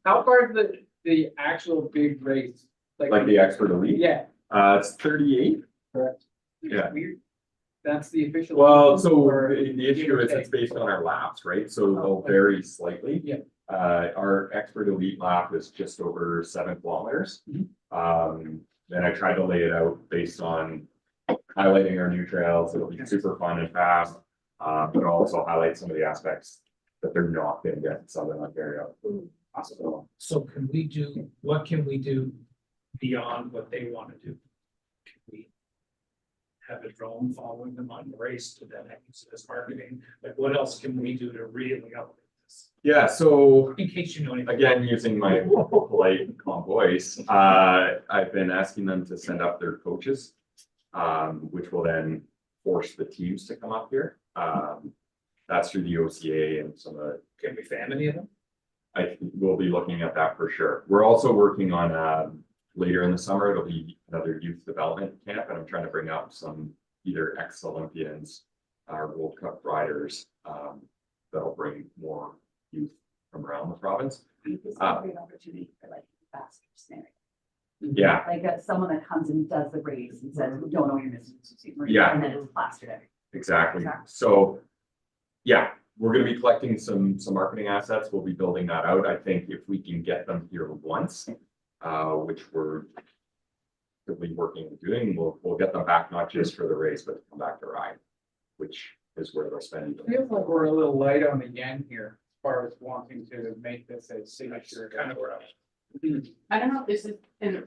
How far is the actual big race? Like the expert elite? Yeah. It's 38. Correct. Yeah. Weird. That's the official. Well, license, so or the issue is it's based on our laps, right? So they'll vary slightly. Yeah. Our expert elite lap is just over 7 kilometers. And I tried to lay it out based on highlighting our new trails. It'll be super fun and fast, but also highlight some of the aspects that they're not going to get in Southern Ontario. So what can we do beyond what they want to do? Can we have a drone following them on the race to then use it as marketing? Like what else can we do to really elevate this? Yeah, so In case you know anything. again, using my polite, calm voice, I've been asking them to send up their coaches, which will then force the teams to come up here. That's through the OCA and some of the. Can we fan any of them? I think we'll be looking at that for sure. We're also working on later in the summer, it'll be another youth development camp, and I'm trying to bring up some either ex-Olympians or World Cup riders that'll bring more youth from around the province. This is a great opportunity for like faster scenario. Yeah. Like someone that comes and does the race and says, we don't know you're missing. Yeah. And then it's plastered everywhere. Exactly. So, yeah, we're going to be collecting some marketing assets. We'll be building that out. I think if we can get them here once, which we're actively working and doing, we'll get them back, not just for the race, but to come back to ride, which is where they'll spend. Feels like we're a little light on the yen here, as far as wanting to make this a signature. Kind of where I'm. I don't know if this is in.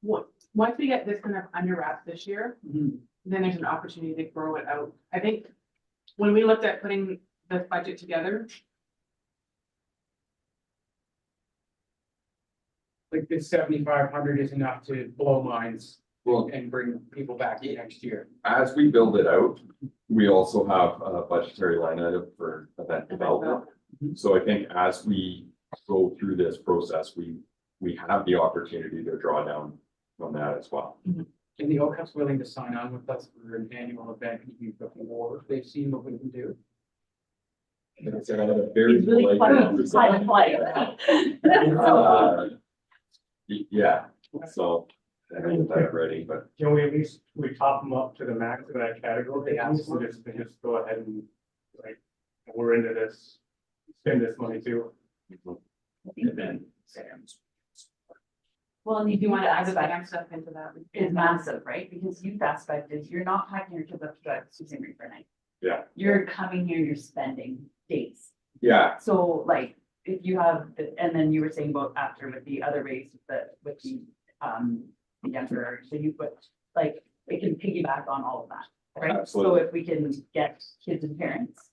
Once we get this kind of under wraps this year, Mhm. then there's an opportunity to grow it out. I think when we looked at putting the budget together, Like this 7,500 is enough to blow minds Well, and bring people back next year. as we build it out, we also have a budgetary line item for event development. So I think as we go through this process, we have the opportunity to draw down on that as well. And the OCAP's willing to sign on with us for an annual event before they've seen what we can do. It's a very He's really polite- fun, play. Yeah, so I think that's ready, but Can we at least, we top them up to the max of that category? Yeah. So just go ahead and like, we're into this, spend this money too. And then Sam's. Well, and you if you do want to add the aspect band stuff into that. is massive, right? Because youth aspect is you're not packing your kids up to go to Sault Ste. Marie for a night. Yeah. You're coming here, you're spending days. yeah, So like, if you have, and then you were saying about after with the other race, with the younger, so you put, like, it can piggyback on all of that, right? So Absolutely. if we can get kids and parents,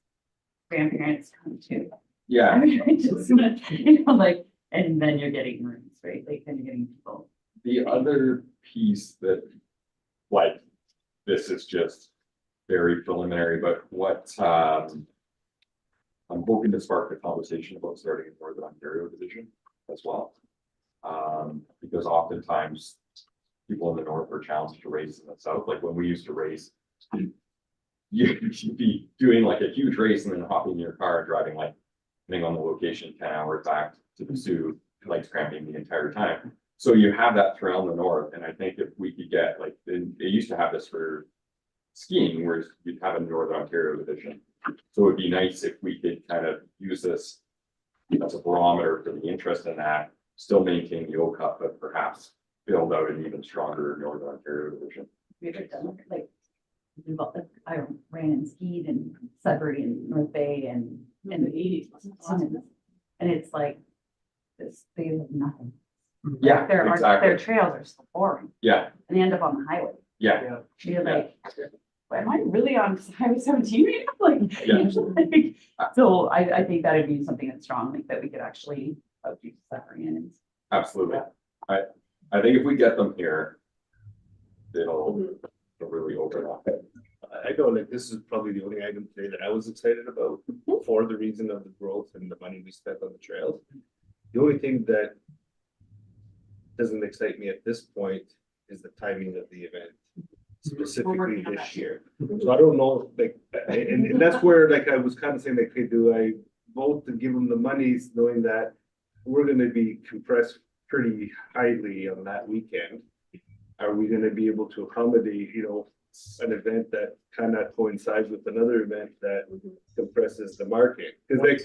grandparents come too. yeah, I mean, I just, you know, like, and then you're getting rooms, right? Like, then you're getting people. the other piece that, like, this is just very preliminary, but what, I'm hoping to spark a conversation about starting a Northern Ontario division as well. Because oftentimes people in the north are challenged to race in the south, like when we used to race. You'd be doing like a huge race and then hopping in your car and driving like, depending on the location, 10 hours back to the Sioux, like cramping the entire time. So you have that throughout the north, and I think if we could get like, they used to have this for skiing, whereas you'd have a Northern Ontario division. So it'd be nice if we could kind of use this as a barometer for the interest in that, still maintain the O Cup, but perhaps build out an even stronger Northern Ontario division. We've done like, I ran and skied in Sudbury and North Bay and In the 80s. and it's like, this, they have nothing. Yeah, Their exactly. trails are so boring Yeah, and they end up on the highway. yeah, You're Yeah. like, am I really on Highway 17 right now? Like, Yeah. like, so I think that'd be something that's strong, like that we could actually keep suffering in. absolutely. I think if we get them here, it'll really open up. I know, like, this is probably the only item today that I was excited about for the reason of the growth and the money we spent on the trails. The only thing that doesn't excite me at this point is the timing of the event, specifically working on this that. year. So I don't know, like, and that's where, like, I was kind of saying, like, hey, do I vote to give them the monies, knowing that we're gonna be compressed pretty highly on that weekend? Are we gonna be able to accommodate, you know, an event that kind of coincides with another event that compresses the market? Because like,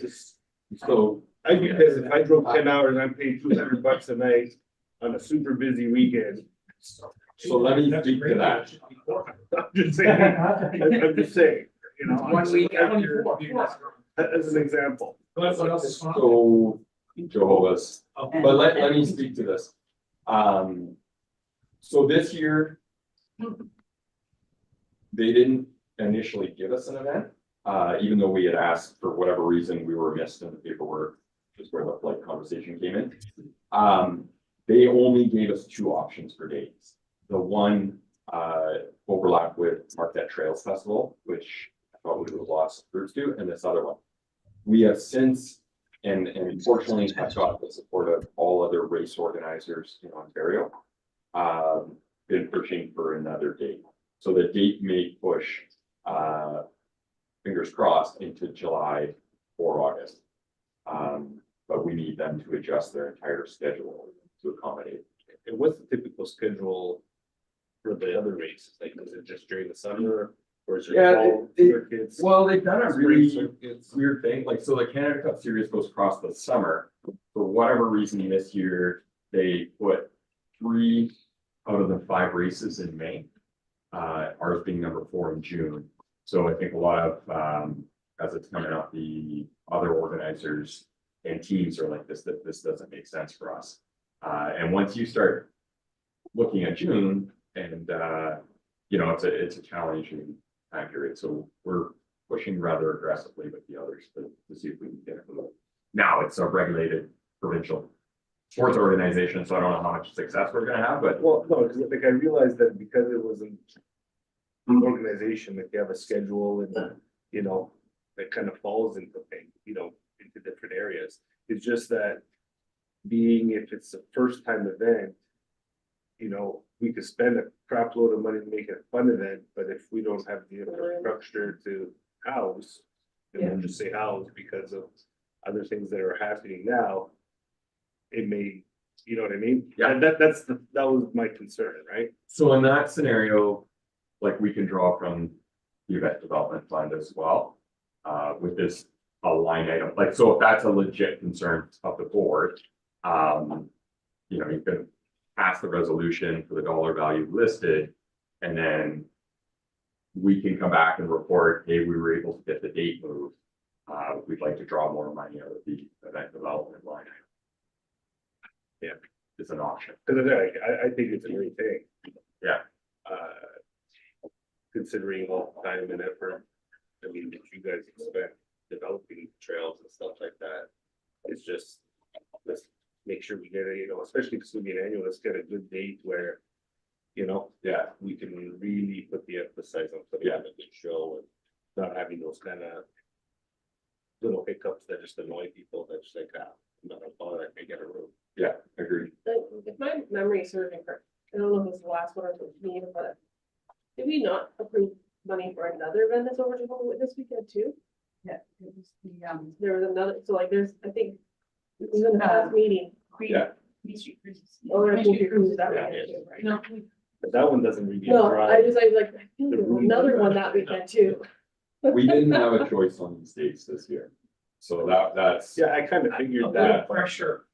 so I'd be pissed if I drove 10 hours and I'm paid $200 a night on a super busy weekend. So let me speak to that. I'm just saying, I'm just saying, you know. 1 week after. As an example. What else is fun? So Jehovah's, And- but let me speak to this. So this year, they didn't initially give us an event, even though we had asked for whatever reason we were missed in the paperwork, just where the flight conversation came in. They only gave us 2 options for dates. The one overlapped with Marquette Trails Festival, which I thought we would have lost roots to, and this other one. We have since, and unfortunately, have got the support of all other race organizers in Ontario, been pushing for another date. So the date may push, fingers crossed, into July or August. But we need them to adjust their entire schedule to accommodate. And what's the typical schedule for the other races? Like, is it just during the summer or is it Yeah, fall it- circuits? Well, they've done a spring really circuits? weird thing, like, so the Canada Cup Series goes across the summer. For whatever reason this year, they put 3 out of the 5 races in May. Ours being number 4 in June. So I think a lot of, as it's coming up, the other organizers and teams are like this, that this doesn't make sense for us. And once you start looking at June and, you know, it's a challenging time period. So we're pushing rather aggressively with the others to see if we can get it. Now it's a regulated provincial sports organization, so I don't know how much success we're gonna have, but Well, no, because like I realized that because it wasn't an organization, like you have a schedule and, you know, that kind of falls into things, you know, into different areas. It's just that being, if it's a first time event, you know, we could spend a crap load of money to make it a fun event, but if we don't have the infrastructure to house, and we'll just say house because of other things that are happening now, it may, you know what I mean? Yeah. And that was my concern, right? so in that scenario, like we can draw from the event development fund as well. With this a line item, like, so if that's a legit concern of the board, you know, you can pass the resolution for the dollar value listed, and then we can come back and report, hey, we were able to get the date moved. We'd like to draw more money out of the event development line item. Yeah, it's an option. Because I think it's a great thing. Yeah. Considering all the time and effort, I mean, that you guys expect developing trails and stuff like that. It's just, let's make sure we get a, you know, especially if it's gonna be an annual, let's get a good date where, you know, Yeah, we can really put the emphasis on putting on a good show and not having those kind of little hiccups that just annoy people, that's just like, I'm not gonna bother, I can't get a room. yeah, agreed. If my memory is serving correct, I don't know if it was the last one or the meeting, but did we not approve money for another event that's over this weekend too? Yeah, it was the, There was another, so like there's, I think, it was in the past meeting. Yeah. Queen Street Cruises. Oh, there Queen will be Street cruises that Yeah. weekend too, right? No, But that one doesn't really. No, drive. I was like, I feel there was another one that weekend too. We didn't have a choice on these dates this year. So that's. Yeah, I kind of A figured little that. pressure,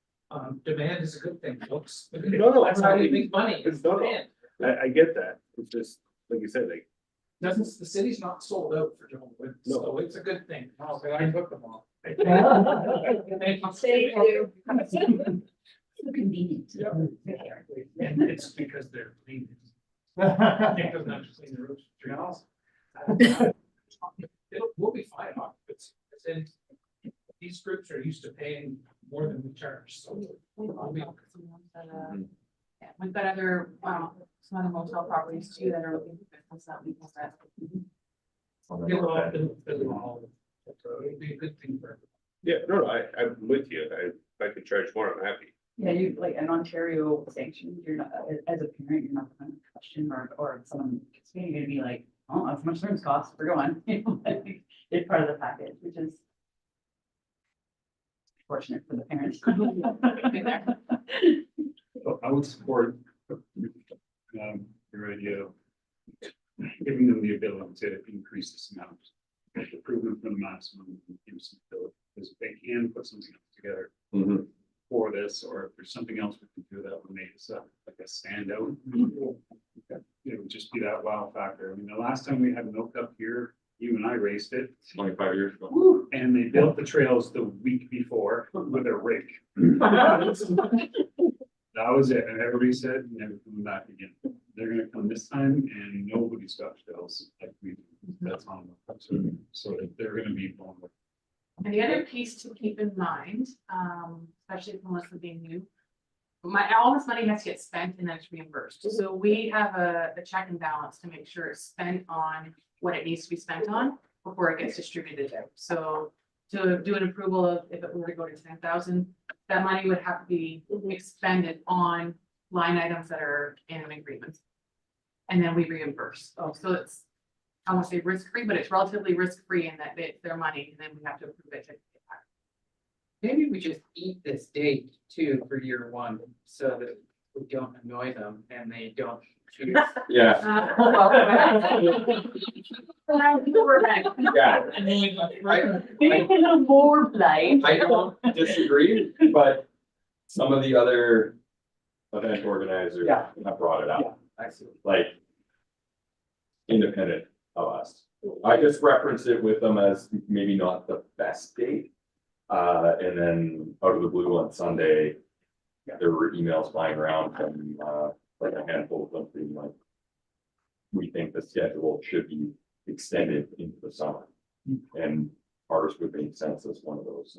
demand is a good thing, folks. No, That's how we make money, it's It's not. demand. I get that, it's just, like you said, like, Doesn't, the city's not sold out for Joe Wood, No. so it's a good thing. Oh, but I took them all. Thank you. so convenient. Yeah. And it's because they're clean. It doesn't have to clean the roofs, trees. We'll be fine on it. And these groups are used to paying more than we charge, so. we'll be- Yeah, we've got other, some other motel properties too that are looking for business that we can set. It'll all be a good thing for everyone. yeah, no, I'm with you, if I could charge more, I'm happy. Yeah, you, like, an Ontario sanction, you're not, as a parent, you're not gonna question or someone, you're gonna be like, oh, how much rooms cost, we're going. It's part of the package, which is fortunate for the parents. So I would support your idea of giving them the ability to increase this amount. Approve them from the maximum, and give some ability, because if they can put something else together Mhm. for this, or if there's something else we can do that would make us like a standout. It would just be that wow factor. I mean, the last time we had Milk Up here, you and I raced it, 25 years ago. and they built the trails the week before with a rake. That was it, and everybody said, never coming back again. They're gonna come this time, and nobody's got trails like we do. That's on them. So they're gonna be blown away. And the other piece to keep in mind, especially from Melissa being new, all this money has to get spent and then it's reimbursed. So we have a check and balance to make sure it's spent on what it needs to be spent on before it gets distributed out. So to do an approval of, if it were to go to 10,000, that money would have to be expended on line items that are in an agreement. And then we reimburse. Oh, so it's, I won't say risk-free, but it's relatively risk-free in that it's their money and then we have to approve it to get back. Maybe we just eat this date too for year one, so that we don't annoy them and they don't choose. Yeah, yeah. More blight. I don't disagree, but some of the other event organizers Yeah. have brought it up, I see. like independent of us. I just referenced it with them as maybe not the best date. And then out of the blue on Sunday, there were emails flying around from, like a handful of them being like, we think the schedule should be extended into the summer. And ours would make sense as one of those.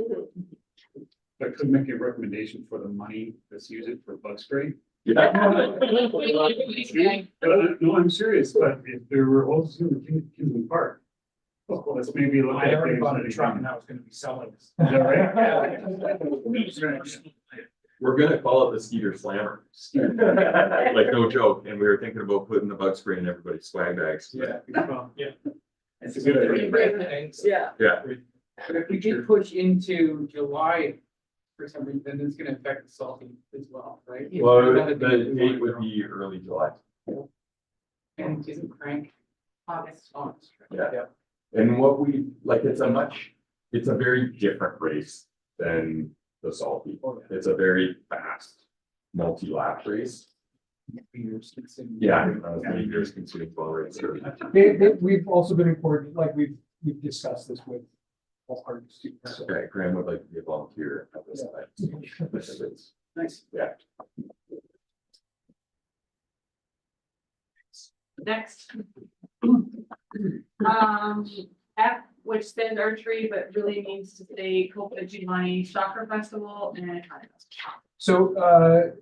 I could make a recommendation for the money, let's use it for bug spray. Yeah. No, I'm serious, but if there were also in Kinsley Park. Well, let's maybe look at. I already bought a things truck that and I was gonna be selling this. Is that right? We're gonna call it the Skeeter Slammer. Like, no joke, and we were thinking about putting the bug spray in everybody's swag bags. Yeah. It's a good idea. Yeah. Yeah, But if we did push into July for some reason, then it's gonna affect the salty as well, right? well, That'd the be- date would be early July. And isn't Crank August. August? Yeah. And what we, like, it's a very different race than the Salty. It's a very fast, multi-lap race. Yeah, many years consuming well race. We've also been important, like we've discussed this with all parties too. So. Okay, Graham would like to be a volunteer at this event. Nice. Yeah. Next. F, which stands archery, but really means to say Copa Giovanni Soccer Festival and Italian Festival. So,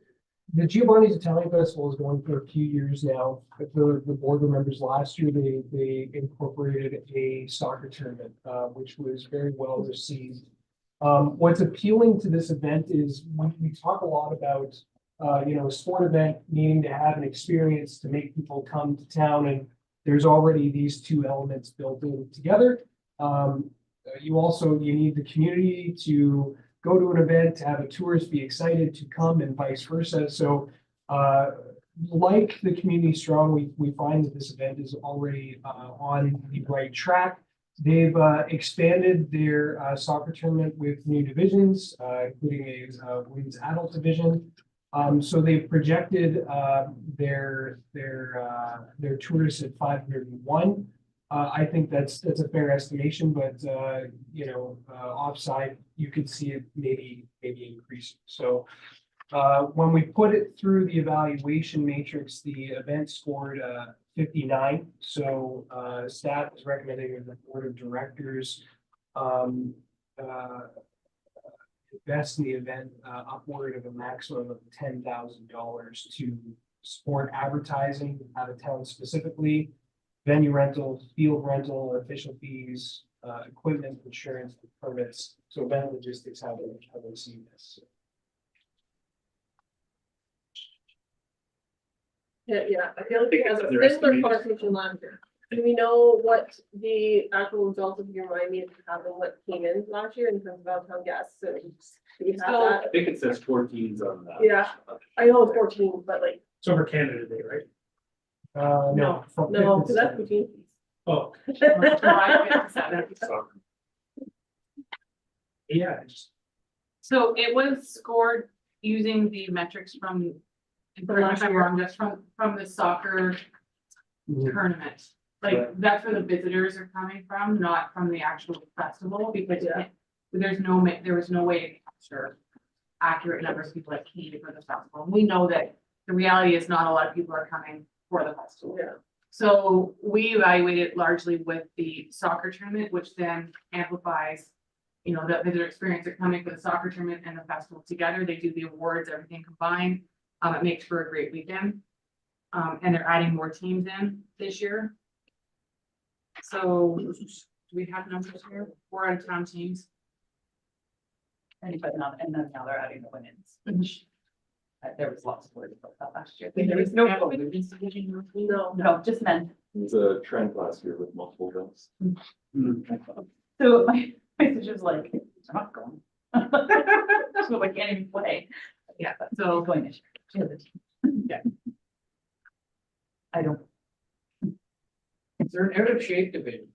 the Giovanni's Italian Festival is going for a few years now. But the board members last year, they incorporated a soccer tournament, which was very well received. What's appealing to this event is we talk a lot about, a sport event needing to have an experience to make people come to town, and there's already these two elements built in together. You need the community to go to an event, to have a tourist be excited to come and vice versa. So, like the Community Strong, we find that this event is already on the right track. They've expanded their soccer tournament with new divisions, including a women's adult division. So they've projected their tourists at 501. I think that's a fair estimation, but offside, you could see it maybe increasing. So when we put it through the evaluation matrix, the event scored 59. So staff is recommending that the board of directors invest in the event upward of a maximum of $10,000 to support advertising out of town specifically, venue rental, field rental, official fees, equipment, insurance, permits. So event logistics, how they see this. Yeah, I feel like it has a similar conversation last year. Do we know what the actual results of your mind means having what came in last year in terms of out-of-town guests? So do we have that? I think it says 14s on that. Yeah, I know it's 14, but like, It's over Canada Day, right? No. from no, 50 because that's 15. Oh. Yeah, So it was scored using the metrics from, and correct me if I'm wrong, just from the soccer tournament. Like, that's where the visitors are coming from, not from the actual festival, because Yeah. there was no way to capture accurate numbers of people that came for the festival. And we know that the reality is not a lot of people are coming for the festival. Yeah. So we evaluate it largely with the soccer tournament, which then amplifies, the visitor experience of coming for the soccer tournament and the festival together. They do the awards, everything combined. It makes for a great weekend. And they're adding more teams in this year. So do we have numbers here? 4 out of town teams. And then now they're adding the women's, which there was lots of words about that last year. There was no women's division. No, just men. It was a trend last year with multiple events. So my sister's was like, I'm not going. So I can't even play. Yeah, but so she's going this year. She has a team. Yeah. I don't. is there an out of shape division?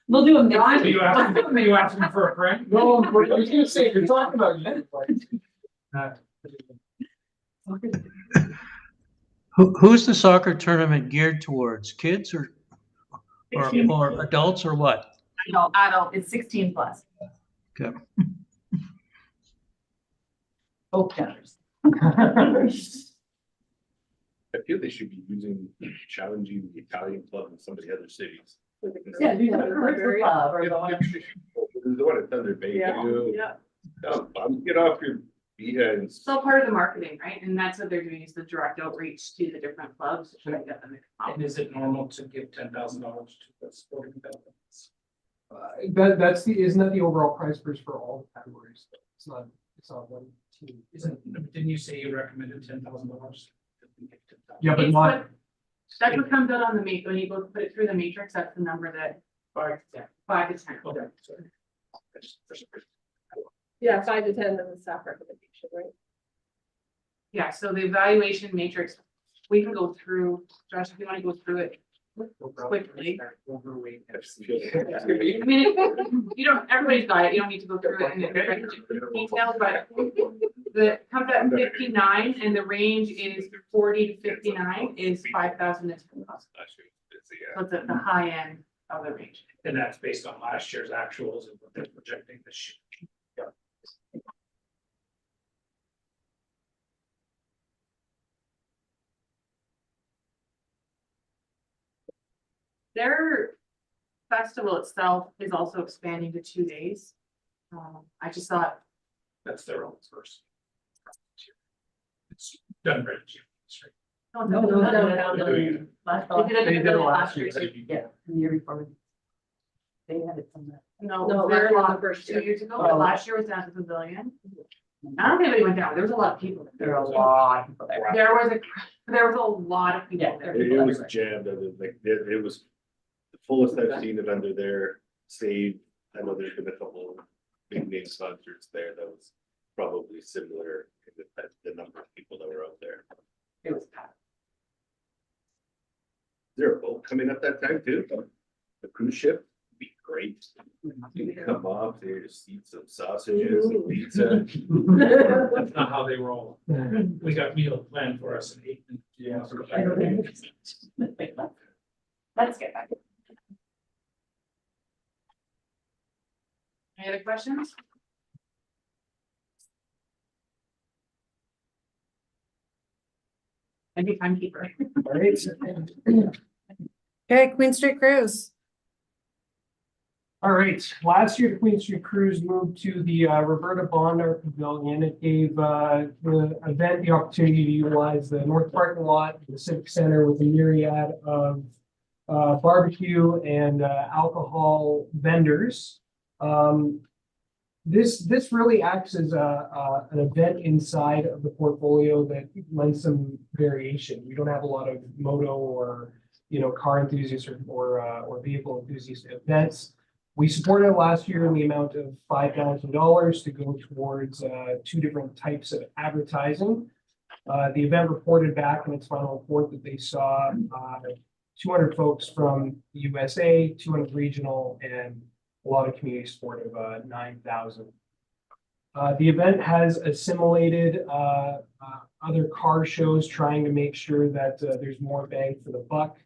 We'll do them Are you asking for a friend? No, I was gonna say, you're talking about youth, like, Who's the soccer tournament geared towards? Kids or adults or what? Adult, it's 16 plus. Okay. Both genders. I feel they should be challenging the Italian club in some of the other cities. Yeah, do that for club or the one. The one at Thunder Bay. Yeah, too. yeah. Get off your behinds. Still part of the marketing, right? And that's what they're doing is the direct outreach to the different clubs to try to get them to come out. And is it normal to give $10,000 to a sporting event? Isn't that the overall price for all categories? It's not one team. Didn't you say you recommended $10,000? Yeah, but It's not, what- That's what comes out on the when you go put it through the matrix, that's the number that 5 to 10. Okay, sorry. Yeah, 5 to 10 is the staff recommendation, right? Yeah, so the evaluation matrix, we can go through, Josh, if you want to go through it quickly. I mean, you don't, everybody's got it, you don't need to go through it in detail, but the comes at 59 and the range is 40 to 59 is 5,000 to 10,000. So it's at the high end of the range. And that's based on last year's actuals and what they're projecting this year. Their festival itself is also expanding to 2 days. I just thought, That's their own first. It's done right. No. They did it last year. Yeah, and the year before. They had it from that. No, No, very last year was long, the first 2 year. years ago, but last year was down to the pavilion. I don't think anybody went down, there was a lot of people. There are a lot of people there. There was a lot of people Yeah. there. It was jammed, it was the fullest I've seen it under there, save, I know there's been a couple of big name concerts there that was probably similar in the number of people that were out there. It was packed. Is there a boat coming up that time too? The cruise ship? Be great. You can come off there, just eat some sausages and pizza. That's not how they roll. We got meal planned for us and ate. Yeah. Let's get back. Any other questions? I'd be timekeeper. all right. Okay, Queen Street Cruise. All right, last year, the Queen Street Cruise moved to the Roberta Bondar Pavilion. It gave the event the opportunity to utilize the north parking lot, the Civic Center with a myriad of barbecue and alcohol vendors. This really acts as an event inside of the portfolio that lends some variation. We don't have a lot of moto or car enthusiasts or vehicle enthusiast events. We supported it last year in the amount of $5,000 to go towards 2 different types of advertising. The event reported back in its final report that they saw 200 folks from the USA, 200 regional, and a lot of community support of 9,000. The event has assimilated other car shows, trying to make sure that there's more bang for the buck.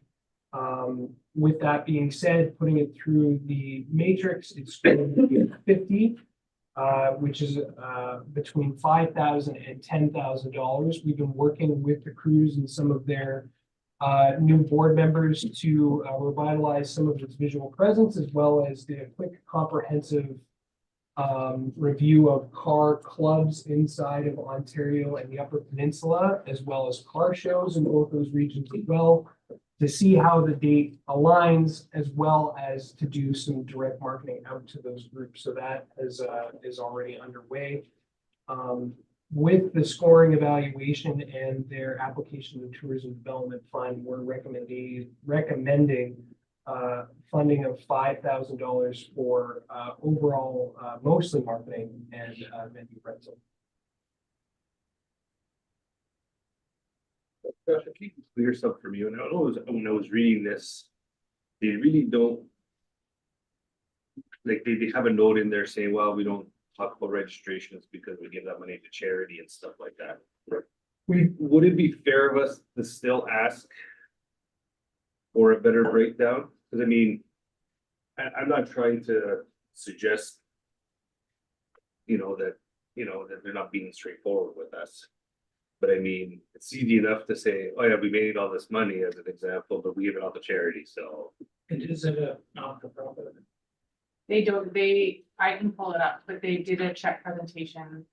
With that being said, putting it through the matrix, it's going to be 50, which is between $5,000 and $10,000. We've been working with the cruise and some of their new board members to revitalize some of its visual presence, as well as the quick comprehensive review of car clubs inside of Ontario and the Upper Peninsula, as well as car shows in both those regions as well, to see how the date aligns, as well as to do some direct marketing out to those groups. So that is already underway. With the scoring evaluation and their application to the Tourism Development Fund, we're recommending funding of $5,000 for overall mostly marketing and venue rental. Josh, if you can clear something for me, when I was reading this, they really don't, like, they have a note in there saying, well, we don't talk about registration is because we give that money to charity and stuff like that. We, Would it be fair of us to still ask for a better breakdown? Cause I mean, I'm not trying to suggest, that they're not being straightforward with us. But I mean, it's easy enough to say, oh yeah, we made all this money as an example, but we give it all to charity, so. It is a not-for-profit. They don't, I can pull it up, but they did a check presentation.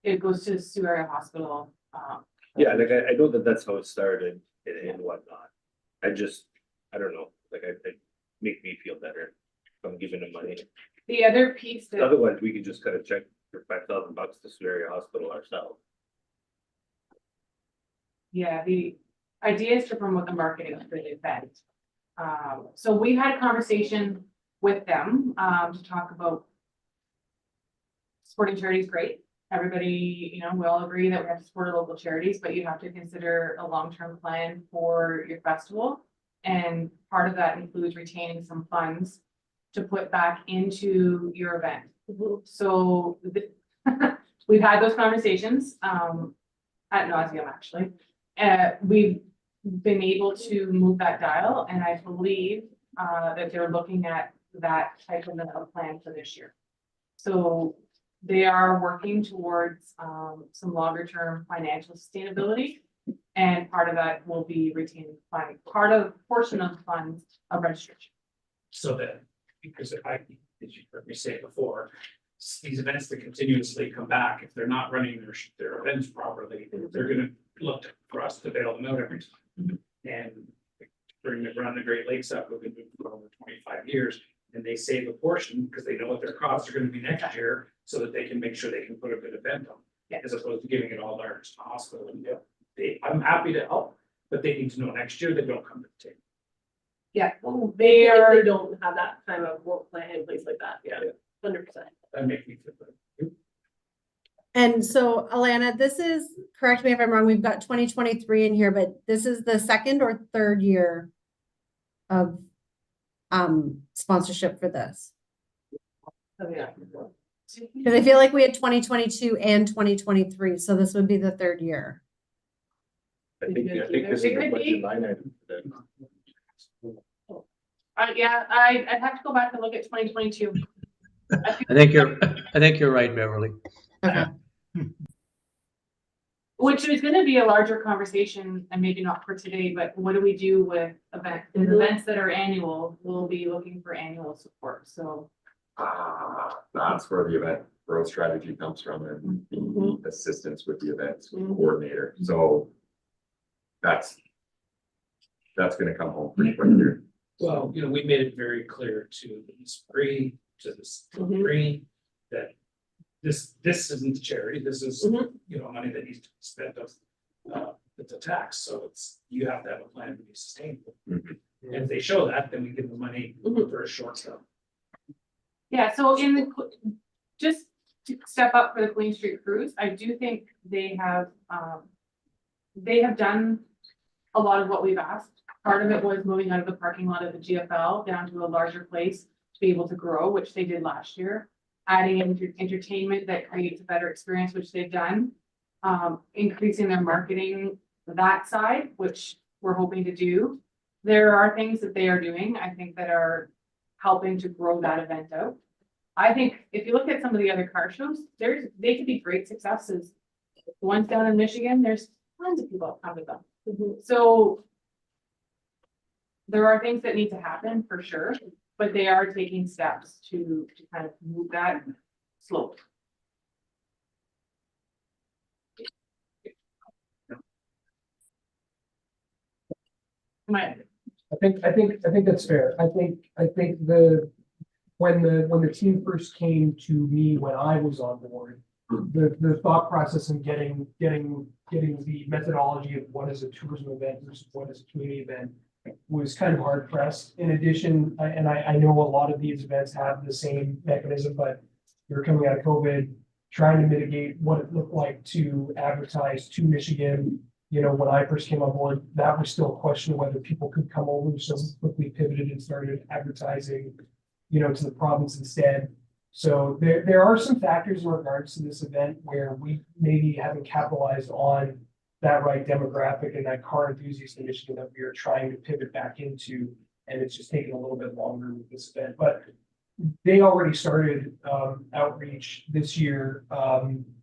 It goes to the Sault Area Hospital. Yeah, like I know that that's how it started and whatnot. I don't know, like it make me feel better if I'm giving them money. The other piece that, Otherwise, we could just cut a check for $5,000 to Sault Area Hospital ourselves. yeah, the idea is to promote the marketing for the event. So we had a conversation with them, to talk about supporting charities, great. Everybody, we all agree that we have to support our local charities, but you have to consider a long-term plan for your festival. And part of that includes retaining some funds to put back into your event. So we've had those conversations, ad nauseum actually. We've been able to move that dial, and I believe that they're looking at that type of a plan for this year. So they are working towards some longer term financial sustainability. And part of that will be retaining funding, portion of the funds of registration. So that, because as you heard me say before, these events that continuously come back, if they're not running their events properly, they're gonna look for us to bail them out every time. And run the Great Lakes up, we've been doing it for over 25 years, and they save a portion because they know what their costs are gonna be next year, so that they can make sure they can put a good event on. As opposed to giving it all to our hospital. And I'm happy to help, but they need to know next year they don't come to the table. Yeah, They don't have that kind of work plan in place like that, yeah, 100%. That makes me feel good. And so Alana, this is, correct me if I'm wrong, we've got 2023 in here, but this is the second or third year of sponsorship for this. Because I feel like we had 2022 and 2023, so this would be the third year. I think this is a budget line item for them. yeah, I'd have to go back and look at 2022. I think you're right, Beverly. Okay. Which is gonna be a larger conversation, and maybe not for today, but what do we do with events that are annual? We'll be looking for annual support, so. That's where the event growth strategy comes from, and the assistance with the events coordinator. So that's gonna come home pretty quick here. Well, we made it very clear to the Spree, to the Spree, that this isn't a charity, this is, money that needs to be spent of, it's a tax, so you have to have a plan to be sustainable. And if they show that, then we give them money for a short term. Yeah, so just to step up for the Queen Street Cruise, I do think they have done a lot of what we've asked. Part of it was moving out of the parking lot of the GFL down to a larger place to be able to grow, which they did last year. Adding entertainment that creates a better experience, which they've done. Increasing their marketing that side, which we're hoping to do. There are things that they are doing, I think, that are helping to grow that event out. I think if you look at some of the other car shows, they could be great successes. The ones down in Michigan, there's tons of people that come to them. So there are things that need to happen for sure, but they are taking steps to kind of move that slope. I think that's fair. I think when the team first came to me when I was on board, the thought process in getting the methodology of what is a tourism event versus what is a community event was kind of hard pressed. In addition, I know a lot of these events have the same mechanism, but you're coming out of COVID, trying to mitigate what it looked like to advertise to Michigan. When I first came on board, that was still a question of whether people could come over. So we quickly pivoted and started advertising, to the province instead. So there are some factors in regards to this event where we maybe haven't capitalized on that right demographic and that car enthusiast initiative that we are trying to pivot back into. And it's just taking a little bit longer with this event, but they already started outreach this year,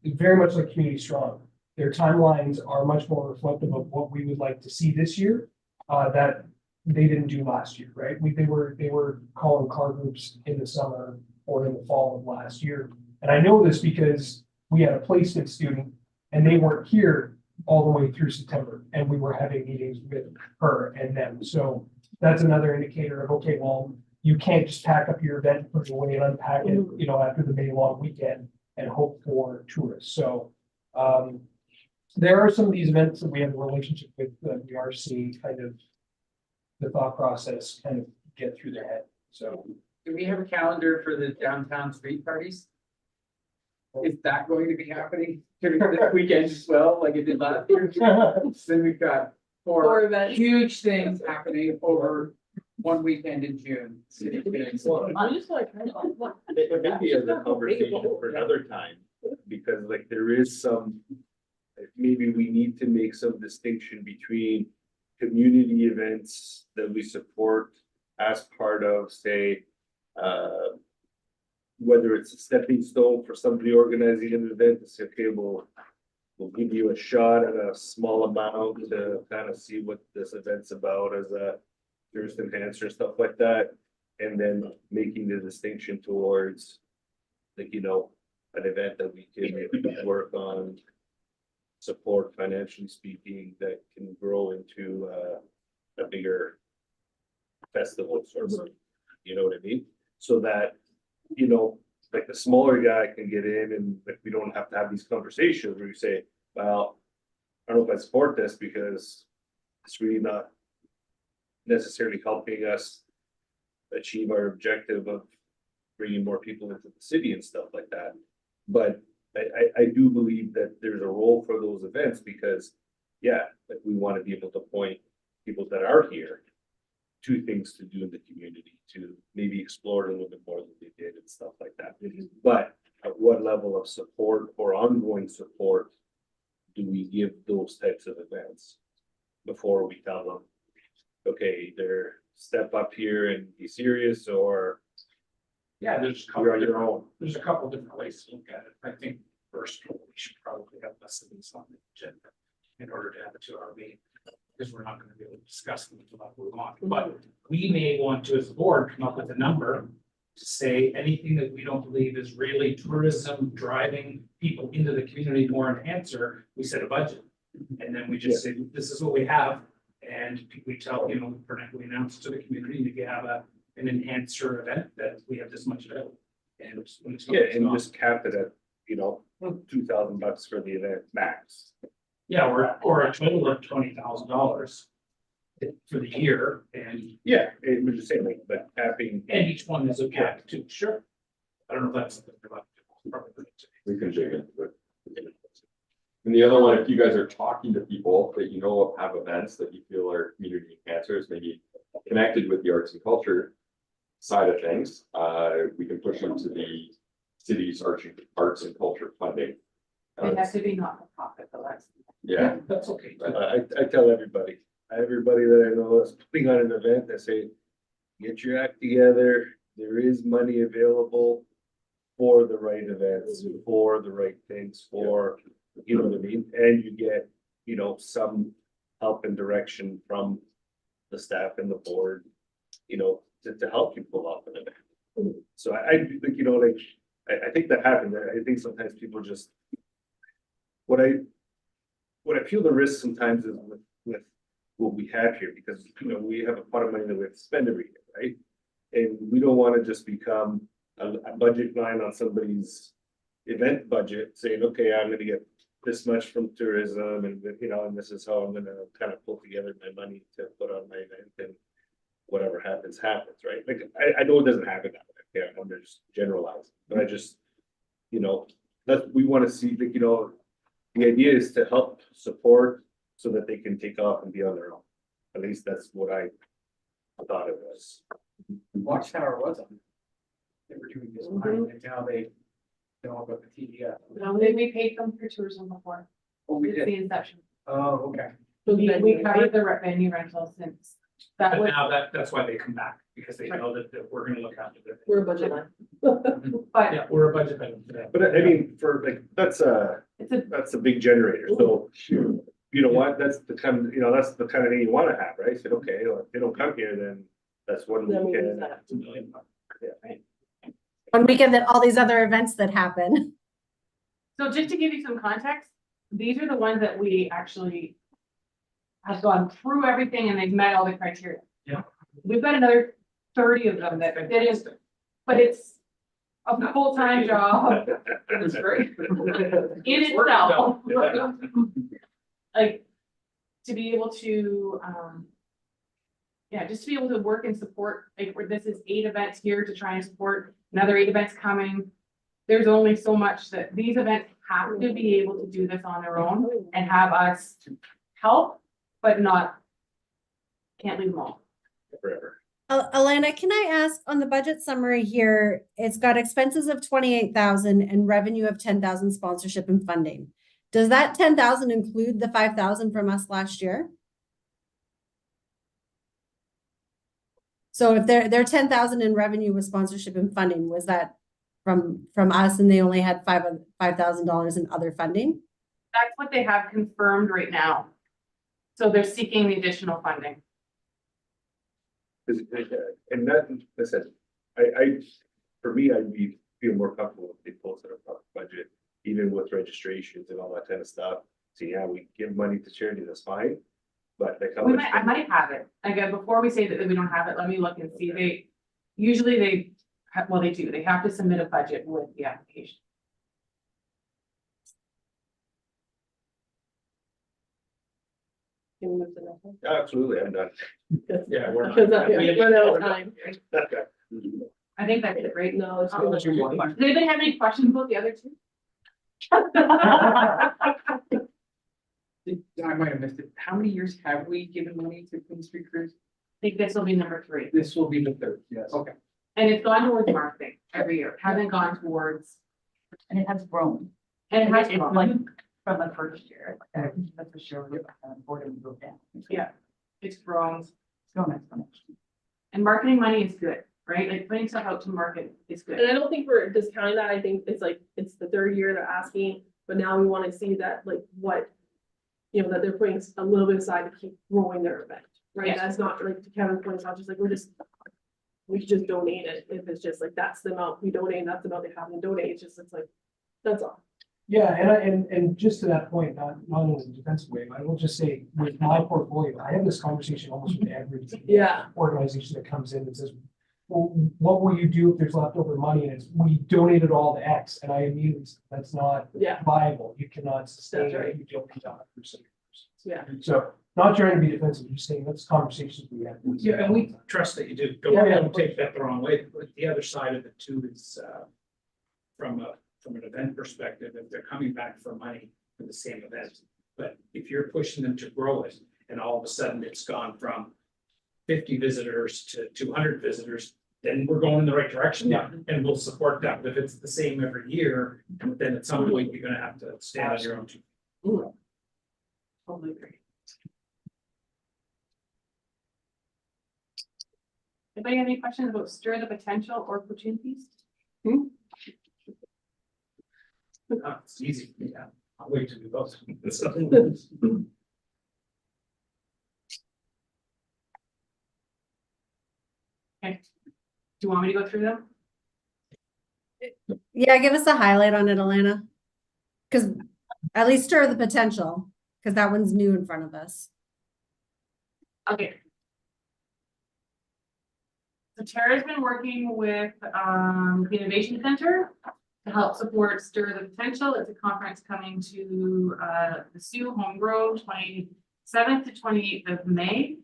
very much like Community Strong. Their timelines are much more reflective of what we would like to see this year, that they didn't do last year, right? They were calling car groups in the summer or in the fall of last year. And I know this because we had a placement student and they weren't here all the way through September, and we were having meetings with her and them. So that's another indicator of, okay, well, you can't just pack up your event, put it away and unpack it, after the May long weekend and hope for tourists. So there are some of these events that we have a relationship with that we are seeing kind of the thought process kind of get through their head. So Do we have a calendar for the downtown street parties? Is that going to be happening during this weekend as well, like it did last year? Then we've got Or four events. huge things happening over one weekend in June. I'm just like. It may be as a conversation for another time, because like there is some, maybe we need to make some distinction between community events that we support as part of, say, whether it's a stepping stone for somebody organizing an event to say, okay, we'll give you a shot at a small amount to kind of see what this event's about as a tourist enhancer, stuff like that. And then making the distinction towards, like, an event that we can work on, support financially speaking, that can grow into a bigger festival sort of thing. You know what I mean? So that, like the smaller guy can get in and like we don't have to have these conversations where you say, well, I don't know if I support this because it's really not necessarily helping us achieve our objective of bringing more people into the city and stuff like that. But I do believe that there's a role for those events because, yeah, like we want to be able to point people that are here to things to do in the community, to maybe explore it a little bit more than they did and stuff like that. But at what level of support or ongoing support do we give those types of events before we tell them, okay, either step up here and be serious, or Yeah, you're on your own? there's a couple different ways to look at it. I think first, we should probably have less of these on the agenda in order to have a 2-hour meeting. Because we're not gonna be able to discuss them until I move on, but we may want to, as a board, come up with a number. To say anything that we don't believe is really tourism driving people into the community more enhancer, we set a budget. And then we just say, this is what we have, and we tell, we announce to the community, if you have an enhancer event, that we have this much available. And when it's not, Yeah, it's and not. just cap it at, $2,000 for the event max. Yeah, or a total of $20,000 for the year, and Yeah, it was just saying, like, but capping. each one is a cap too, sure. I don't know if that's something we're about to probably. We can dig into it. And the other one, if you guys are talking to people that have events that you feel are community enhancers, maybe connected with the arts and culture side of things, we can push them to the city's arts and culture funding. They have to be not for profit, but that's. Yeah, That's okay. I tell everybody that I know that's putting on an event, I say, get your act together. There is money available for the right events, for the right things, for, you know what I mean? And you get, some help and direction from the staff and the board, to help you pull off an event. So I think, I think that happened. I think sometimes people just, what I feel the risk sometimes is with what we have here, because, we have a pot of money that we have to spend every year, right? And we don't want to just become a budget line on somebody's event budget, saying, okay, I'm gonna get this much from tourism and, and this is how I'm gonna kind of pull together my money to put on my event, and whatever happens, right? Like, I know it doesn't happen that way. Yeah, I'm just generalizing, but I just, we want to see, like, the idea is to help support so that they can take off and be on their own. At least that's what I thought it was. Watchtower was on. They were doing this fine, and now they know about the TDF. No, we paid them for tourism before. Oh, we It's did. the inception. Oh, okay. We covered the venue rental since. That But was, now that's why they come back, because they know that we're gonna look after their. We're a budget line. but Yeah, we're a budget item for that. But I mean, for like, that's it's a big generator, so. You know what, that's the kind of, that's the kind of thing you wanna have, right? Said, okay, well, if they don't come here, then that's one Then we lose weekend. that. It's $1 million. One weekend that all these other events that happen. So just to give you some context, these are the ones that we actually have gone through everything and they've met all the criteria. Yeah. We've got another 30 of them that is, but it's a full-time job That's great. in It's work itself. done. Like, to be able to, yeah, just to be able to work and support, like, where this is 8 events here to try and support another 8 events coming. There's only so much that these events have to be able to do this on their own and have us help, but not, can't leave them all. Forever. Alana, can I ask on the budget summary here, it's got expenses of 28,000 and revenue of 10,000 sponsorship and funding. Does that 10,000 include the 5,000 from us last year? So if their 10,000 in revenue was sponsorship and funding, was that from us and they only had $5,000 in other funding? That's what they have confirmed right now. So they're seeking the additional funding. And that, listen, for me, feel more comfortable if they posted a proper budget, even with registrations and all that kind of stuff. So yeah, we give money to charity, that's fine. But like how We much? might, I might have it. Again, before we say that we don't have it, let me look and see. Usually they do. They have to submit a budget with the application. Can we move to the next one? Absolutely, I'm done. Yeah, we're not. Because, yeah, we have- run out of time. I think that's it, right? No, it's. How much you want? Does anybody have any questions about the other 2? I might have missed it. How many years have we given money to Queen Street Cruise? I think this will be number 3. This will be the third, yes. Okay. And it's gone towards marketing every year. It hasn't gone towards, And it has grown. and it has It's grown. like from the first year, that's for sure, board and go down. Yeah, it's grown. It's going exponentially. And marketing money is good, right? Like putting stuff out to market is And good. I don't think we're discounting that. I think it's like, it's the 3rd year they're asking, but now we want to see that, like, what. That they're putting a little bit aside to keep growing their event, right? Yes. That's not like to Kevin's point, it's not just like, we could just donate it. If it's just like, that's the amount we donate, and that's the amount they have to donate, it's like, that's all. Yeah, and just to that point, not in a defensive way, but I will just say, with my portfolio, I have this conversation almost with every Yeah. organization that comes in and says, well, what will you do if there's leftover money? And it's, we donated all to X, and I immediately said, that's not Yeah, viable. You cannot sustain That's right. it. You don't need 100%. yeah. So not trying to be defensive, just saying that's conversations we have. Yeah, and we trust that you do. Yeah, yeah. Don't take that the wrong way. But the other side of it too is, from an event perspective, if they're coming back for money for the same event. But if you're pushing them to grow it and all of a sudden it's gone from 50 visitors to 200 visitors, then we're going in the right direction. Yeah. And we'll support that. But if it's the same every year, then at some point you're gonna have to stand on your own two. Totally agree. Anybody have any questions about stir the potential or opportunities? It's easy. Yeah, I'll wait to do both. Okay. Do you want me to go through them? Yeah, give us a highlight on it, Alana. Because at least stir the potential, because that one's new in front of us. Okay. So Tara's been working with the Innovation Center to help support Stir the Potential. It's a conference coming to the Sioux Home Grove 27th to 28th of May.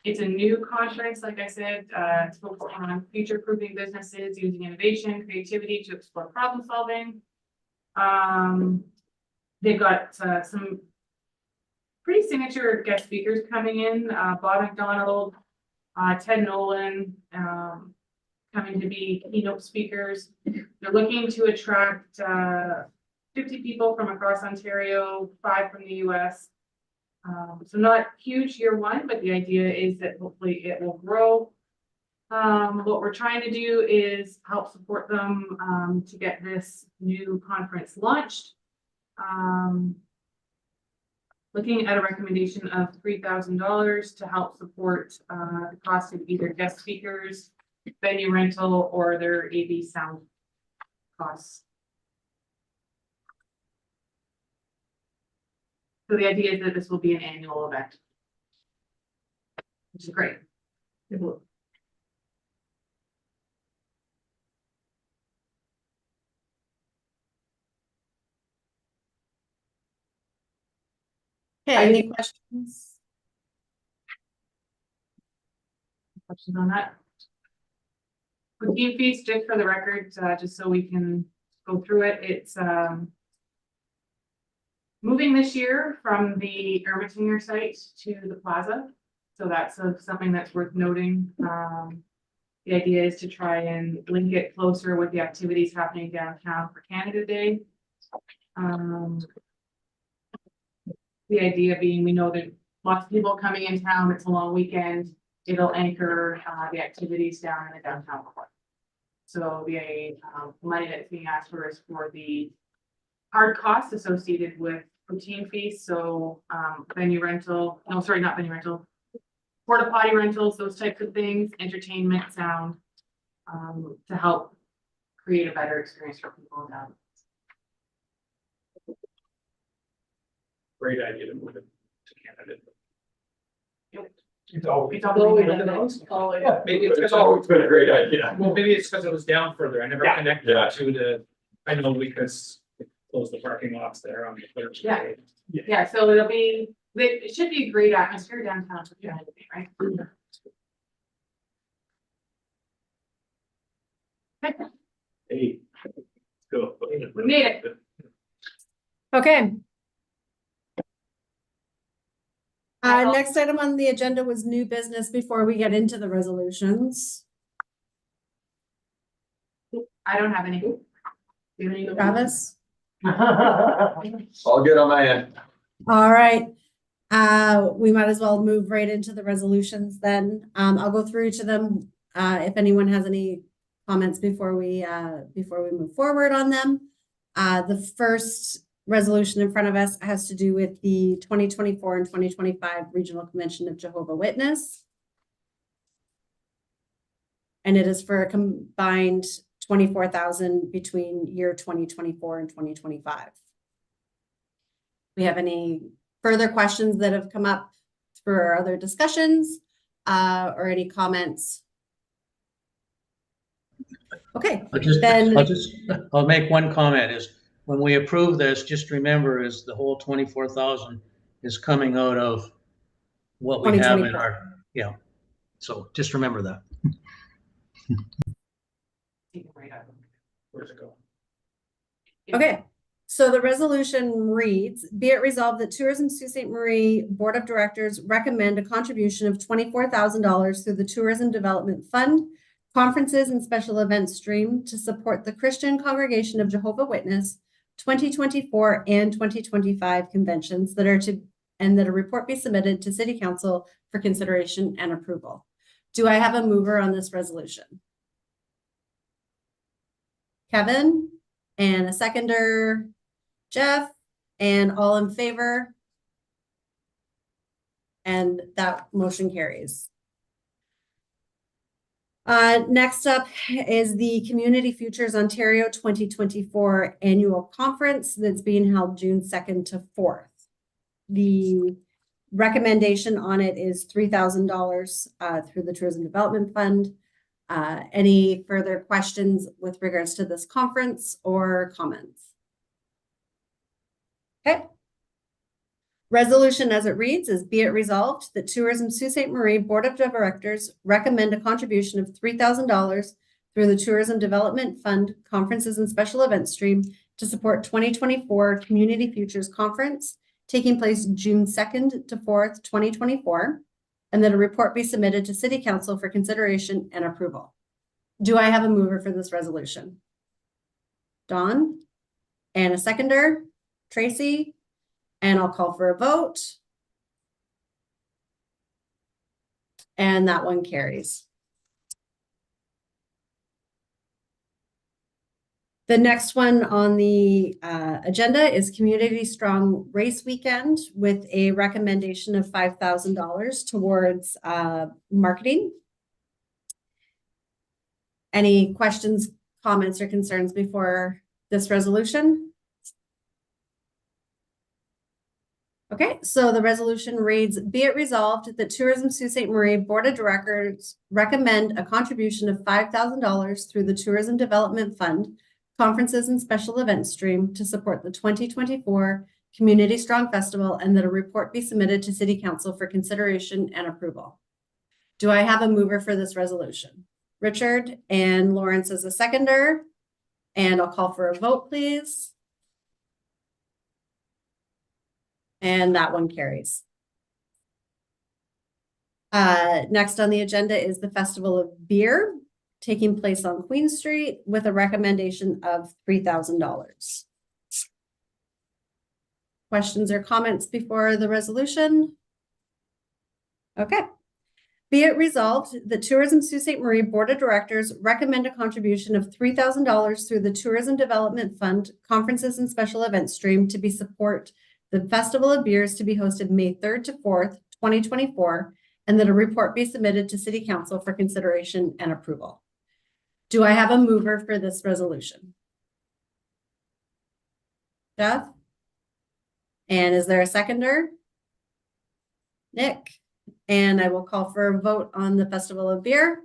It's a new conference, like I said, it's focused on future-proofing businesses using innovation, creativity to explore problem solving. They've got some pretty signature guest speakers coming in, Bob McDonald, Ted Nolan, coming to be keynote speakers. They're looking to attract 50 people from across Ontario, 5 from the US. So not huge year one, but the idea is that hopefully it will grow. What we're trying to do is help support them to get this new conference launched. Looking at a recommendation of $3,000 to help support the cost of either guest speakers, venue rental, or their AV sound costs. So the idea is that this will be an annual event, which is great. Okay, any questions? Questions on that? The team fees, just for the record, just so we can go through it, it's moving this year from the Ermitinger site to the plaza. So that's something that's worth noting. The idea is to try and link it closer with the activities happening downtown for Canada Day. The idea being, we know that lots of people coming in town, it's a long weekend, it'll anchor the activities down in the downtown core. So the money that's being asked for is for the hard costs associated with routine fees, so venue rental, no, sorry, not venue rental, porta potty rentals, those types of things, entertainment, sound, to help create a better experience for people down. Great idea to move it to Canada. It's Always always been Maybe it's It's because always been a great idea. well, maybe it's because it was down further. I never Yeah. connected Yeah. it to the, I know because it closed the parking lots there on the third. Yeah. Yeah, so it'll be, it should be a great atmosphere downtown for Canada Day, right? Hey. let's Go. We made it. Okay. Next item on the agenda was new business before we get into the resolutions. I don't have any. Do you have any? Travis? All good on my end. All right. We might as well move right into the resolutions then. I'll go through each of them. If anyone has any comments before we move forward on them. The first resolution in front of us has to do with the 2024 and 2025 Regional Convention of Jehovah Witness. And it is for a combined 24,000 between year 2024 and 2025. We have any further questions that have come up for our other discussions, or any comments? Okay, I'll make one comment is when we approve this, just remember is the whole 24,000 is coming out of what we have in our, yeah. So just remember that. Where's it go? okay. So the resolution reads, be it resolved that Tourism Sault Ste. Marie Board of Directors recommend a contribution of $24,000 through the Tourism Development Fund, Conferences and Special Events Stream to support the Christian Congregation of Jehovah Witness 2024 and 2025 conventions that a report be submitted to City Council for consideration and approval. Do I have a mover on this resolution? Kevin, and a seconder, Jeff, and all in favor? And that motion carries. Next up is the Community Futures Ontario 2024 Annual Conference that's being held June 2nd to 4th. The recommendation on it is $3,000 through the Tourism Development Fund. Any further questions with regards to this conference or comments? Okay. Resolution as it reads is be it resolved that Tourism Sault Ste. Marie Board of Directors recommend a contribution of $3,000 through the Tourism Development Fund, Conferences and Special Events Stream to support 2024 Community Futures Conference taking place June 2nd to 4th, 2024, and that a report be submitted to City Council for consideration and approval. Do I have a mover for this resolution? Dawn? And a seconder? Tracy? And I'll call for a vote. And that one carries. The next one on the agenda is Community Strong Race Weekend with a recommendation of $5,000 towards marketing. Any questions, comments, or concerns before this resolution? Okay, so the resolution reads, be it resolved that Tourism Sault Ste. Marie Board of Directors recommend a contribution of $5,000 through the Tourism Development Fund, Conferences and Special Events Stream to support the 2024 Community Strong Festival, and that a report be submitted to City Council for consideration and approval. Do I have a mover for this resolution? Richard, and Lawrence as a seconder, and I'll call for a vote, please. And that one carries. Next on the agenda is the Festival of Beer taking place on Queen Street with a recommendation of $3,000. Questions or comments before the resolution? Okay. Be it resolved that Tourism Sault Ste. Marie Board of Directors recommend a contribution of $3,000 through the Tourism Development Fund, Conferences and Special Events Stream to be support the Festival of Beers to be hosted May 3rd to 4th, 2024, and that a report be submitted to City Council for consideration and approval. Do I have a mover for this resolution? Jeff? And is there a seconder? Nick? And I will call for a vote on the Festival of Beer.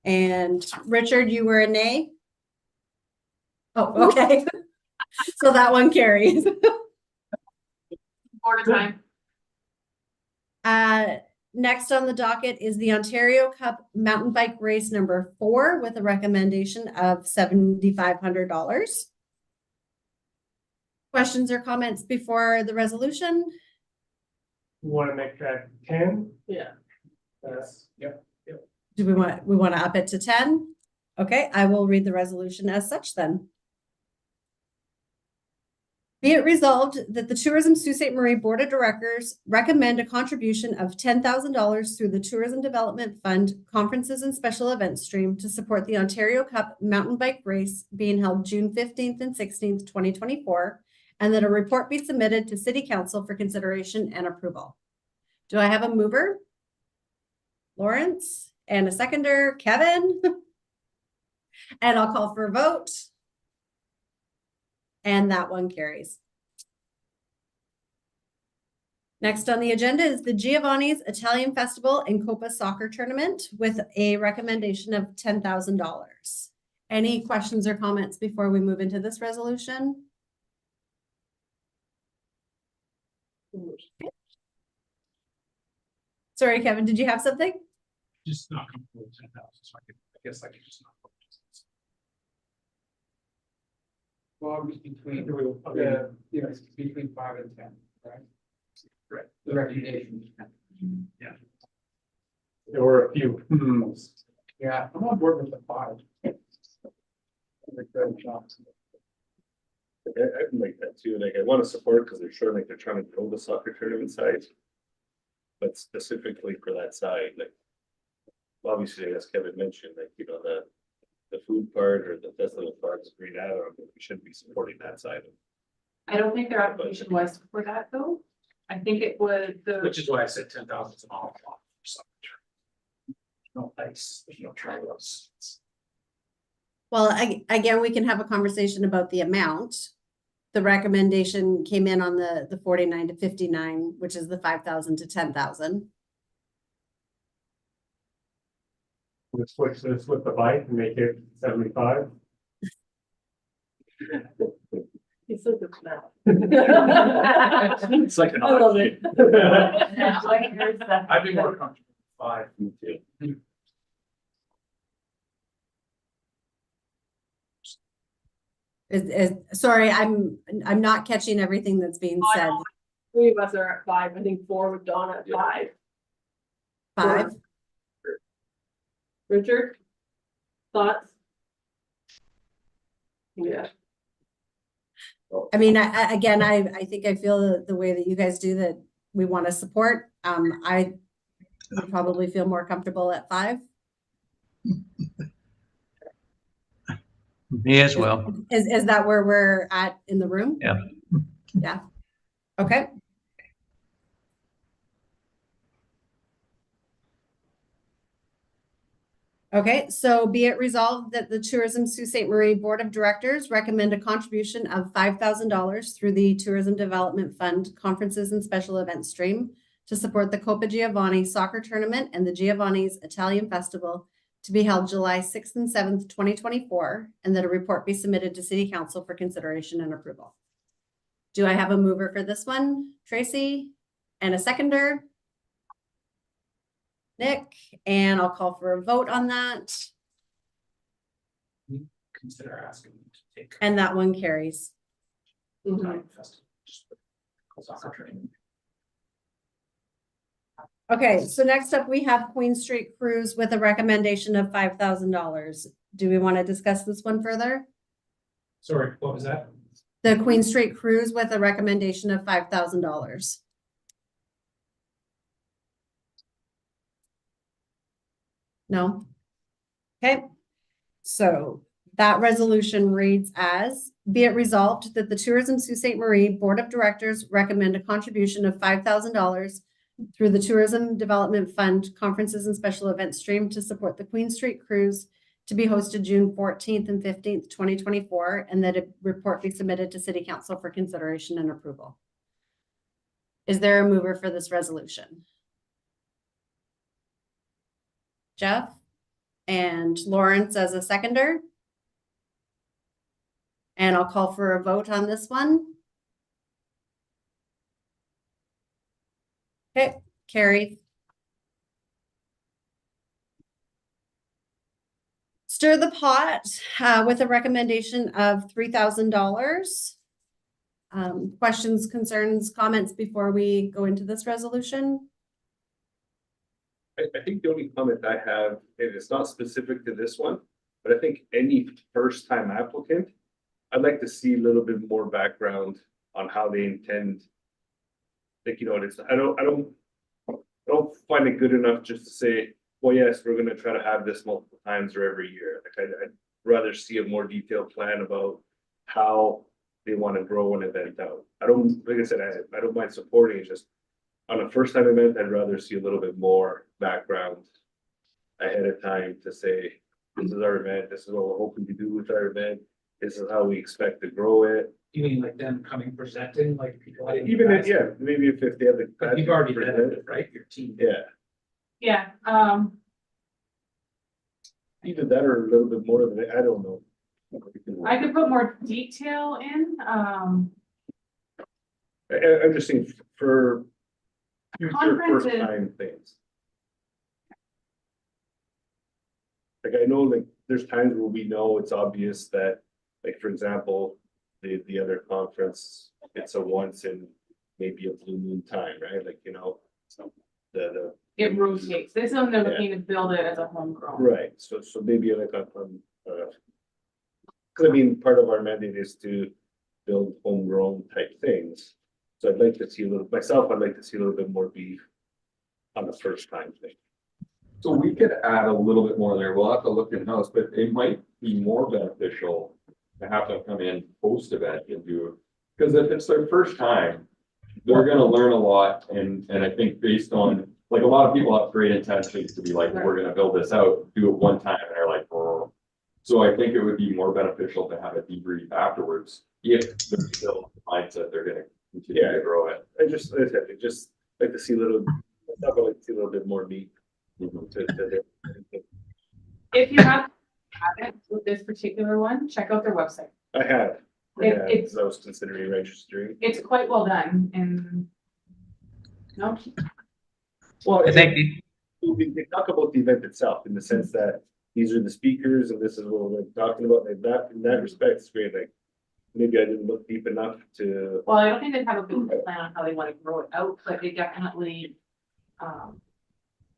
And Richard, you were a nay? Oh, okay. So that one carries. Board of time. Next on the docket is the Ontario Cup Mountain Bike Race number 4 with a recommendation of $7,500. Questions or comments before the resolution? We want to make that 10? Yeah. Yes. Yep. Do we want to up it to 10? Okay, I will read the resolution as such then. Be it resolved that the Tourism Sault Ste. Marie Board of Directors recommend a contribution of $10,000 through the Tourism Development Fund, Conferences and Special Events Stream to support the Ontario Cup Mountain Bike Race being held June 15th and 16th, 2024, and that a report be submitted to City Council for consideration and approval. Do I have a mover? Lawrence, and a seconder, Kevin. And I'll call for a vote. And that one carries. Next on the agenda is the Giovanni's Italian Festival and Copa Soccer Tournament with a recommendation of $10,000. Any questions or comments before we move into this resolution? Sorry, Kevin, did you have something? Just not comfortable with 10,000, so I guess I could just not. Well, it's between, it's between 5 and 10, right? Right. The recommendation. Yeah. There were a few. Yeah, I'm on board with the 5. I can like that too, like I want to support because they're sure like they're trying to grow the soccer tournament side. But specifically for that side, like obviously as Kevin mentioned, like the food part or the festival part is great add on, but we shouldn't be supporting that side. I don't think their application was for that though. I think it was Which is why I said 10,000 is an awful lot for soccer. No ice, there's no trails. Well, again, we can have a conversation about the amount. The recommendation came in on the 49 to 59, which is the 5,000 to 10,000. Let's switch this with the bike and make it 75. He's so good now. It's like an I love it. I'd be more comfortable with 5. Me too. Sorry, I'm not catching everything that's being said. 3 of us are at 5. I think 4 with Donna at 5. 5. Richard? Thoughts? Yeah. I mean, again, I think I feel the way that you guys do that we want to support. I would probably feel more comfortable at 5. Me as well. Is that where we're at in the room? Yeah. Yeah. Okay. Okay, so be it resolved that the Tourism Sault Ste. Marie Board of Directors recommend a contribution of $5,000 through the Tourism Development Fund Conferences and Special Events stream to support the Coppa Giovanni Soccer Tournament and the Giovanni's Italian Festival to be held July 6th and 7th, 2024, and that a report be submitted to City Council for consideration and approval. Do I have a mover for this one, Tracy? And a seconder? Nick, and I'll call for a vote on that, Consider asking them to take. and that one carries. Italian festival, just for soccer training. Okay, so next up, we have Queen Street Cruise with a recommendation of $5,000. Do we want to discuss this one further? Sorry, what was that? The Queen Street Cruise with a recommendation of $5,000. No? Okay, so that resolution reads as, be it resolved that the Tourism Sault Ste. Marie Board of Directors recommend a contribution of $5,000 through the Tourism Development Fund Conferences and Special Events stream to support the Queen Street Cruise to be hosted June 14th and 15th, 2024, and that a report be submitted to City Council for consideration and approval. Is there a mover for this resolution? Jeff and Lawrence as a seconder. And I'll call for a vote on this one. Okay, Carrie. Stir the pot with a recommendation of $3,000. Questions, concerns, comments before we go into this resolution? I think the only comment I have, and it's not specific to this one, but I think any first-time applicant, I'd like to see a little bit more background on how they intend. Like, you know, it's, I don't find it good enough just to say, well, yes, we're gonna try to have this multiple times or every year. Like, I'd rather see a more detailed plan about how they want to grow an event out. Like I said, I don't mind supporting it, just on a first time event, I'd rather see a little bit more background ahead of time to say, this is our event, this is what we're hoping to do with our event, this is how we expect to grow it. You mean like them coming presenting, like people? had in the Even if, past? yeah, maybe if they have the. But you've already vetted it, right? Your team. Yeah, Yeah, either that or a little bit more of it, I don't know. I could put more detail in, I'm just saying for future first Conferences. time things. Like, I know, like, there's times where we know it's obvious that, like, for example, the other conference, it's a once in maybe a blue moon time, right? Like, you know, so the, it rotates. This one, they're looking to build it as a homegrown. right, so maybe like on, cause I mean, part of our mandate is to build homegrown type things. So I'd like to see I'd like to see a little bit more beef on the first time thing. So we could add a little bit more there. We'll have to look in-house, but it might be more beneficial to have them come in post-event and do, because if it's their first time, they're gonna learn a lot, and I think based on, like, a lot of people have great intentions to be like, we're gonna build this out, do it one time, and they're like, oh. So I think it would be more beneficial to have a debrief afterwards, if they're still in the mindset they're gonna continue to grow it. I just like to see a little, I'd like to see a little bit more meat. If you have it with this particular one, check out their website. I have. It's- I was considering registering. It's quite well done and no, Well, I think they talk about the event itself in the sense that these are the speakers and this is what we're talking about. Like that, in that respect, it's great. Like, maybe I didn't look deep enough to. well, I don't think they have a big plan on how they want to grow it out, but they definitely,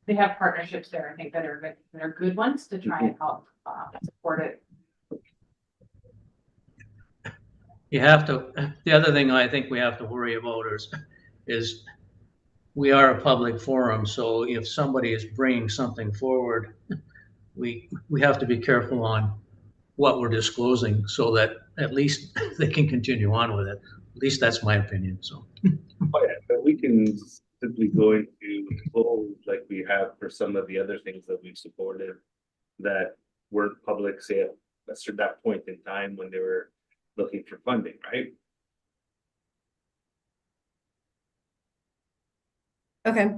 they have partnerships there, I think, that are good ones to try and help, support it. You have to, the other thing I think we have to worry about is we are a public forum, so if somebody is bringing something forward, we have to be careful on what we're disclosing so that at least they can continue on with it. At least that's my opinion, so. Oh, yeah, but we can simply go into full, like we have for some of the other things that we've supported that weren't public, say at that point in time when they were looking for funding, right? Okay.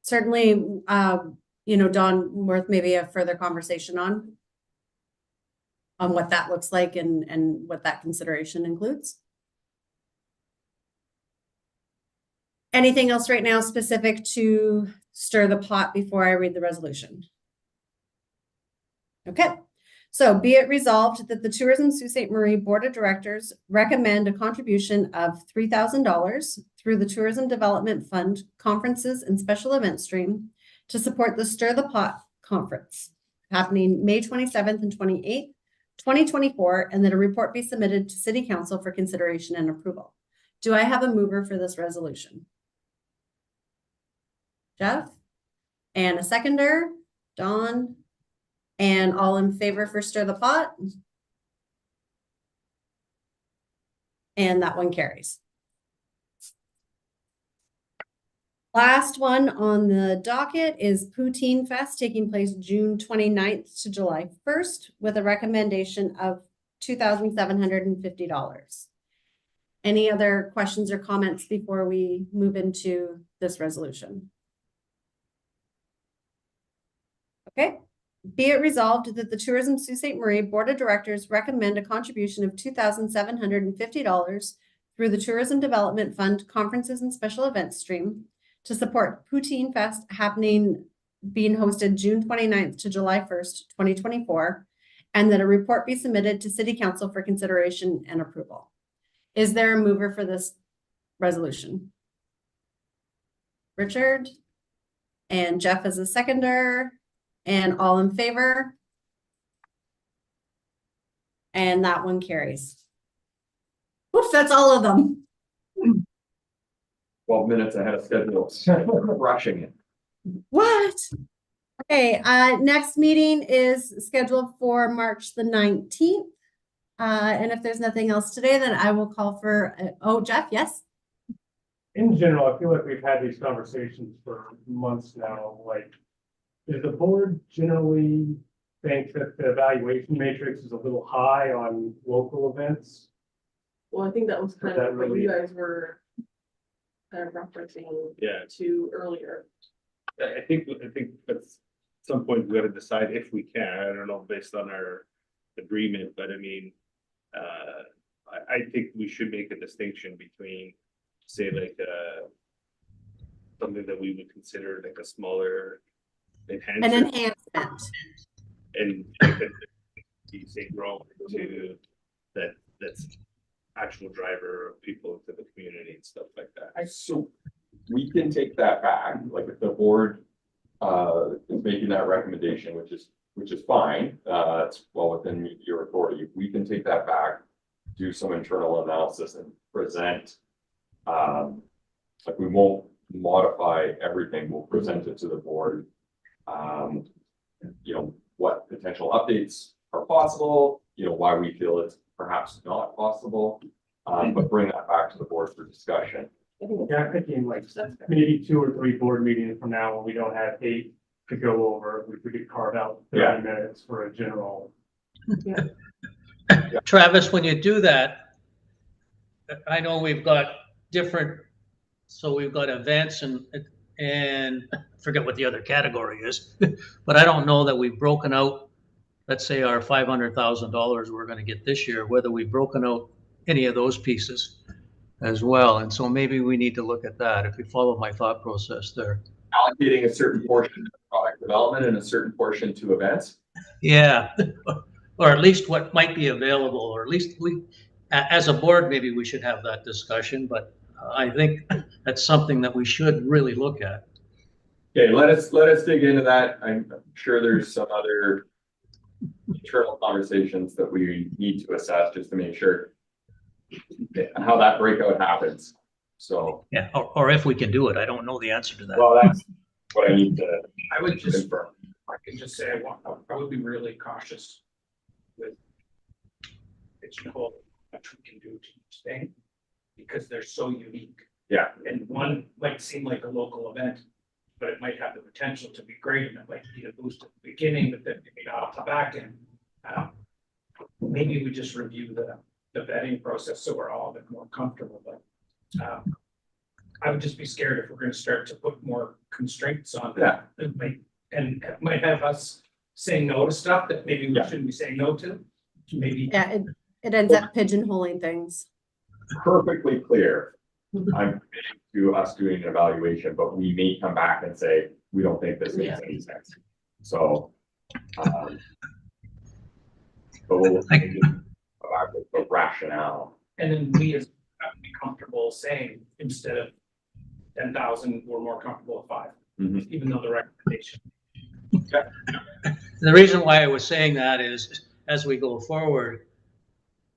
Certainly, you know, Don, worth maybe a further conversation on what that looks like and what that consideration includes. Anything else right now specific to stir the pot before I read the resolution? Okay, so be it resolved that the Tourism Sault Ste. Marie Board of Directors recommend a contribution of $3,000 through the Tourism Development Fund Conferences and Special Event Stream to support the Stir the Pot Conference happening May 27th and 28th, 2024, and that a report be submitted to City Council for consideration and approval. Do I have a mover for this resolution? Jeff? And a seconder? Dawn? And all in favor for Stir the Pot? And that one carries. Last one on the docket is Poutine Fest taking place June 29th to July 1st with a recommendation of $2,750. Any other questions or comments before we move into this resolution? Okay. Be it resolved that the Tourism Sault Ste. Marie Board of Directors recommend a contribution of $2,750 through the Tourism Development Fund Conferences and Special Events Stream to support Poutine Fest being hosted June 29th to July 1st, 2024, and that a report be submitted to City Council for consideration and approval. Is there a mover for this resolution? Richard? And Jeff as a seconder. And all in favor? And that one carries. Oof, that's all of them. 12 minutes ahead of schedule, rushing it. What? Okay, next meeting is scheduled for March the 19th. And if there's nothing else today, then I will call for, oh, Jeff, yes? In general, I feel like we've had these conversations for months now, like, does the board generally think that the evaluation matrix is a little high on local events? Well, I think that was kind Is that of what really- you guys were kind of referencing Yeah. to earlier. I think at some point we gotta decide if we can, I don't know, based on our agreement, but I mean, I think we should make a distinction between, say, like, something that we would consider like a smaller An enhancement, enhancement. and you say grow to that's actual driver of people into the community and stuff like that. So we can take that back, like if the board is making that recommendation, which is fine, it's well within your authority. We can take that back, do some internal analysis and present. Like we won't modify everything, we'll present it to the board. You know, what potential updates are possible, you know, why we feel it's perhaps not possible, but bring that back to the board for discussion. Yeah, I'm thinking like maybe 2 or 3 board meetings from now when we don't have 8 to go over, we could carve out 30 minutes for a general. Travis, when you do that, I know we've got different, so we've got events and I forget what the other category is, but I don't know that we've broken out, let's say our $500,000 we're gonna get this year, whether we've broken out any of those pieces as well. And so maybe we need to look at that, if you follow my thought process there. Allocating a certain portion to product development and a certain portion to events. Yeah, or at least what might be available, or at least we, as a board, maybe we should have that discussion, but I think that's something that we should really look at. Okay, let us dig into that. I'm sure there's some other internal conversations that we need to assess just to make sure how that breakout happens. So, Yeah, or if we can do it, I don't know the answer to that. well, that's what I need to I would just, confirm. I can just say, I would be really cautious with pigeonhole what we can do to each thing, because they're so unique. Yeah. And one might seem like a local event, but it might have the potential to be great, and it might be a boost at the beginning, but then maybe not off the back end. Maybe we just review the vetting process, so we're all a bit more comfortable, but I would just be scared if we're gonna start to put more constraints on that. And it might have us saying no to stuff that maybe we shouldn't be saying no to, maybe. Yeah, it ends up pigeonholing things. Perfectly clear. I'm committed to us doing an evaluation, but we may come back and say, we don't think this makes any sense. So, but we'll come back with the rationale. And then we as have to be comfortable saying, instead of 10,000, we're more comfortable with 5, even though the recommendation. The reason why I was saying that is, as we go forward,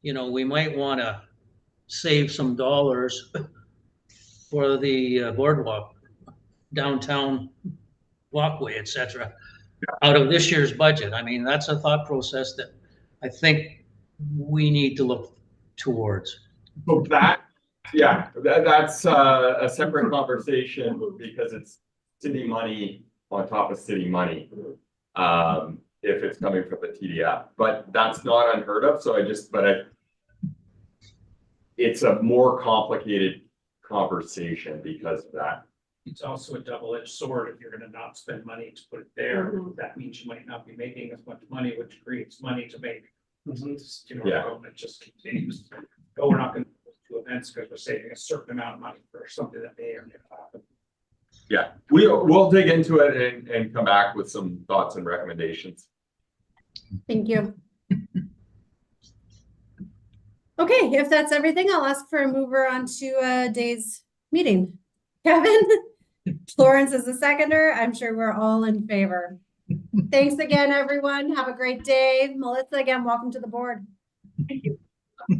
we might want to save some dollars for the boardwalk, downtown walkway, et cetera, out of this year's budget. I mean, that's a thought process that I think we need to look towards. So that's a separate conversation because it's city money on top of city money. If it's coming from the TDF, but that's not unheard of. So it's a more complicated conversation because of that. It's also a double-edged sword. If you're gonna not spend money to put it there, that means you might not be making as much money, which creates money to make. It just continues. But we're not gonna do events because we're saving a certain amount of money for something that may or may not happen. Yeah, we'll dig into it and come back with some thoughts and recommendations. Thank you. Okay, if that's everything, I'll ask for a mover on to Day's meeting. Kevin, Florence is the seconder. I'm sure we're all in favor. Thanks again, everyone. Have a great day. Melissa, again, welcome to the board. Thank you.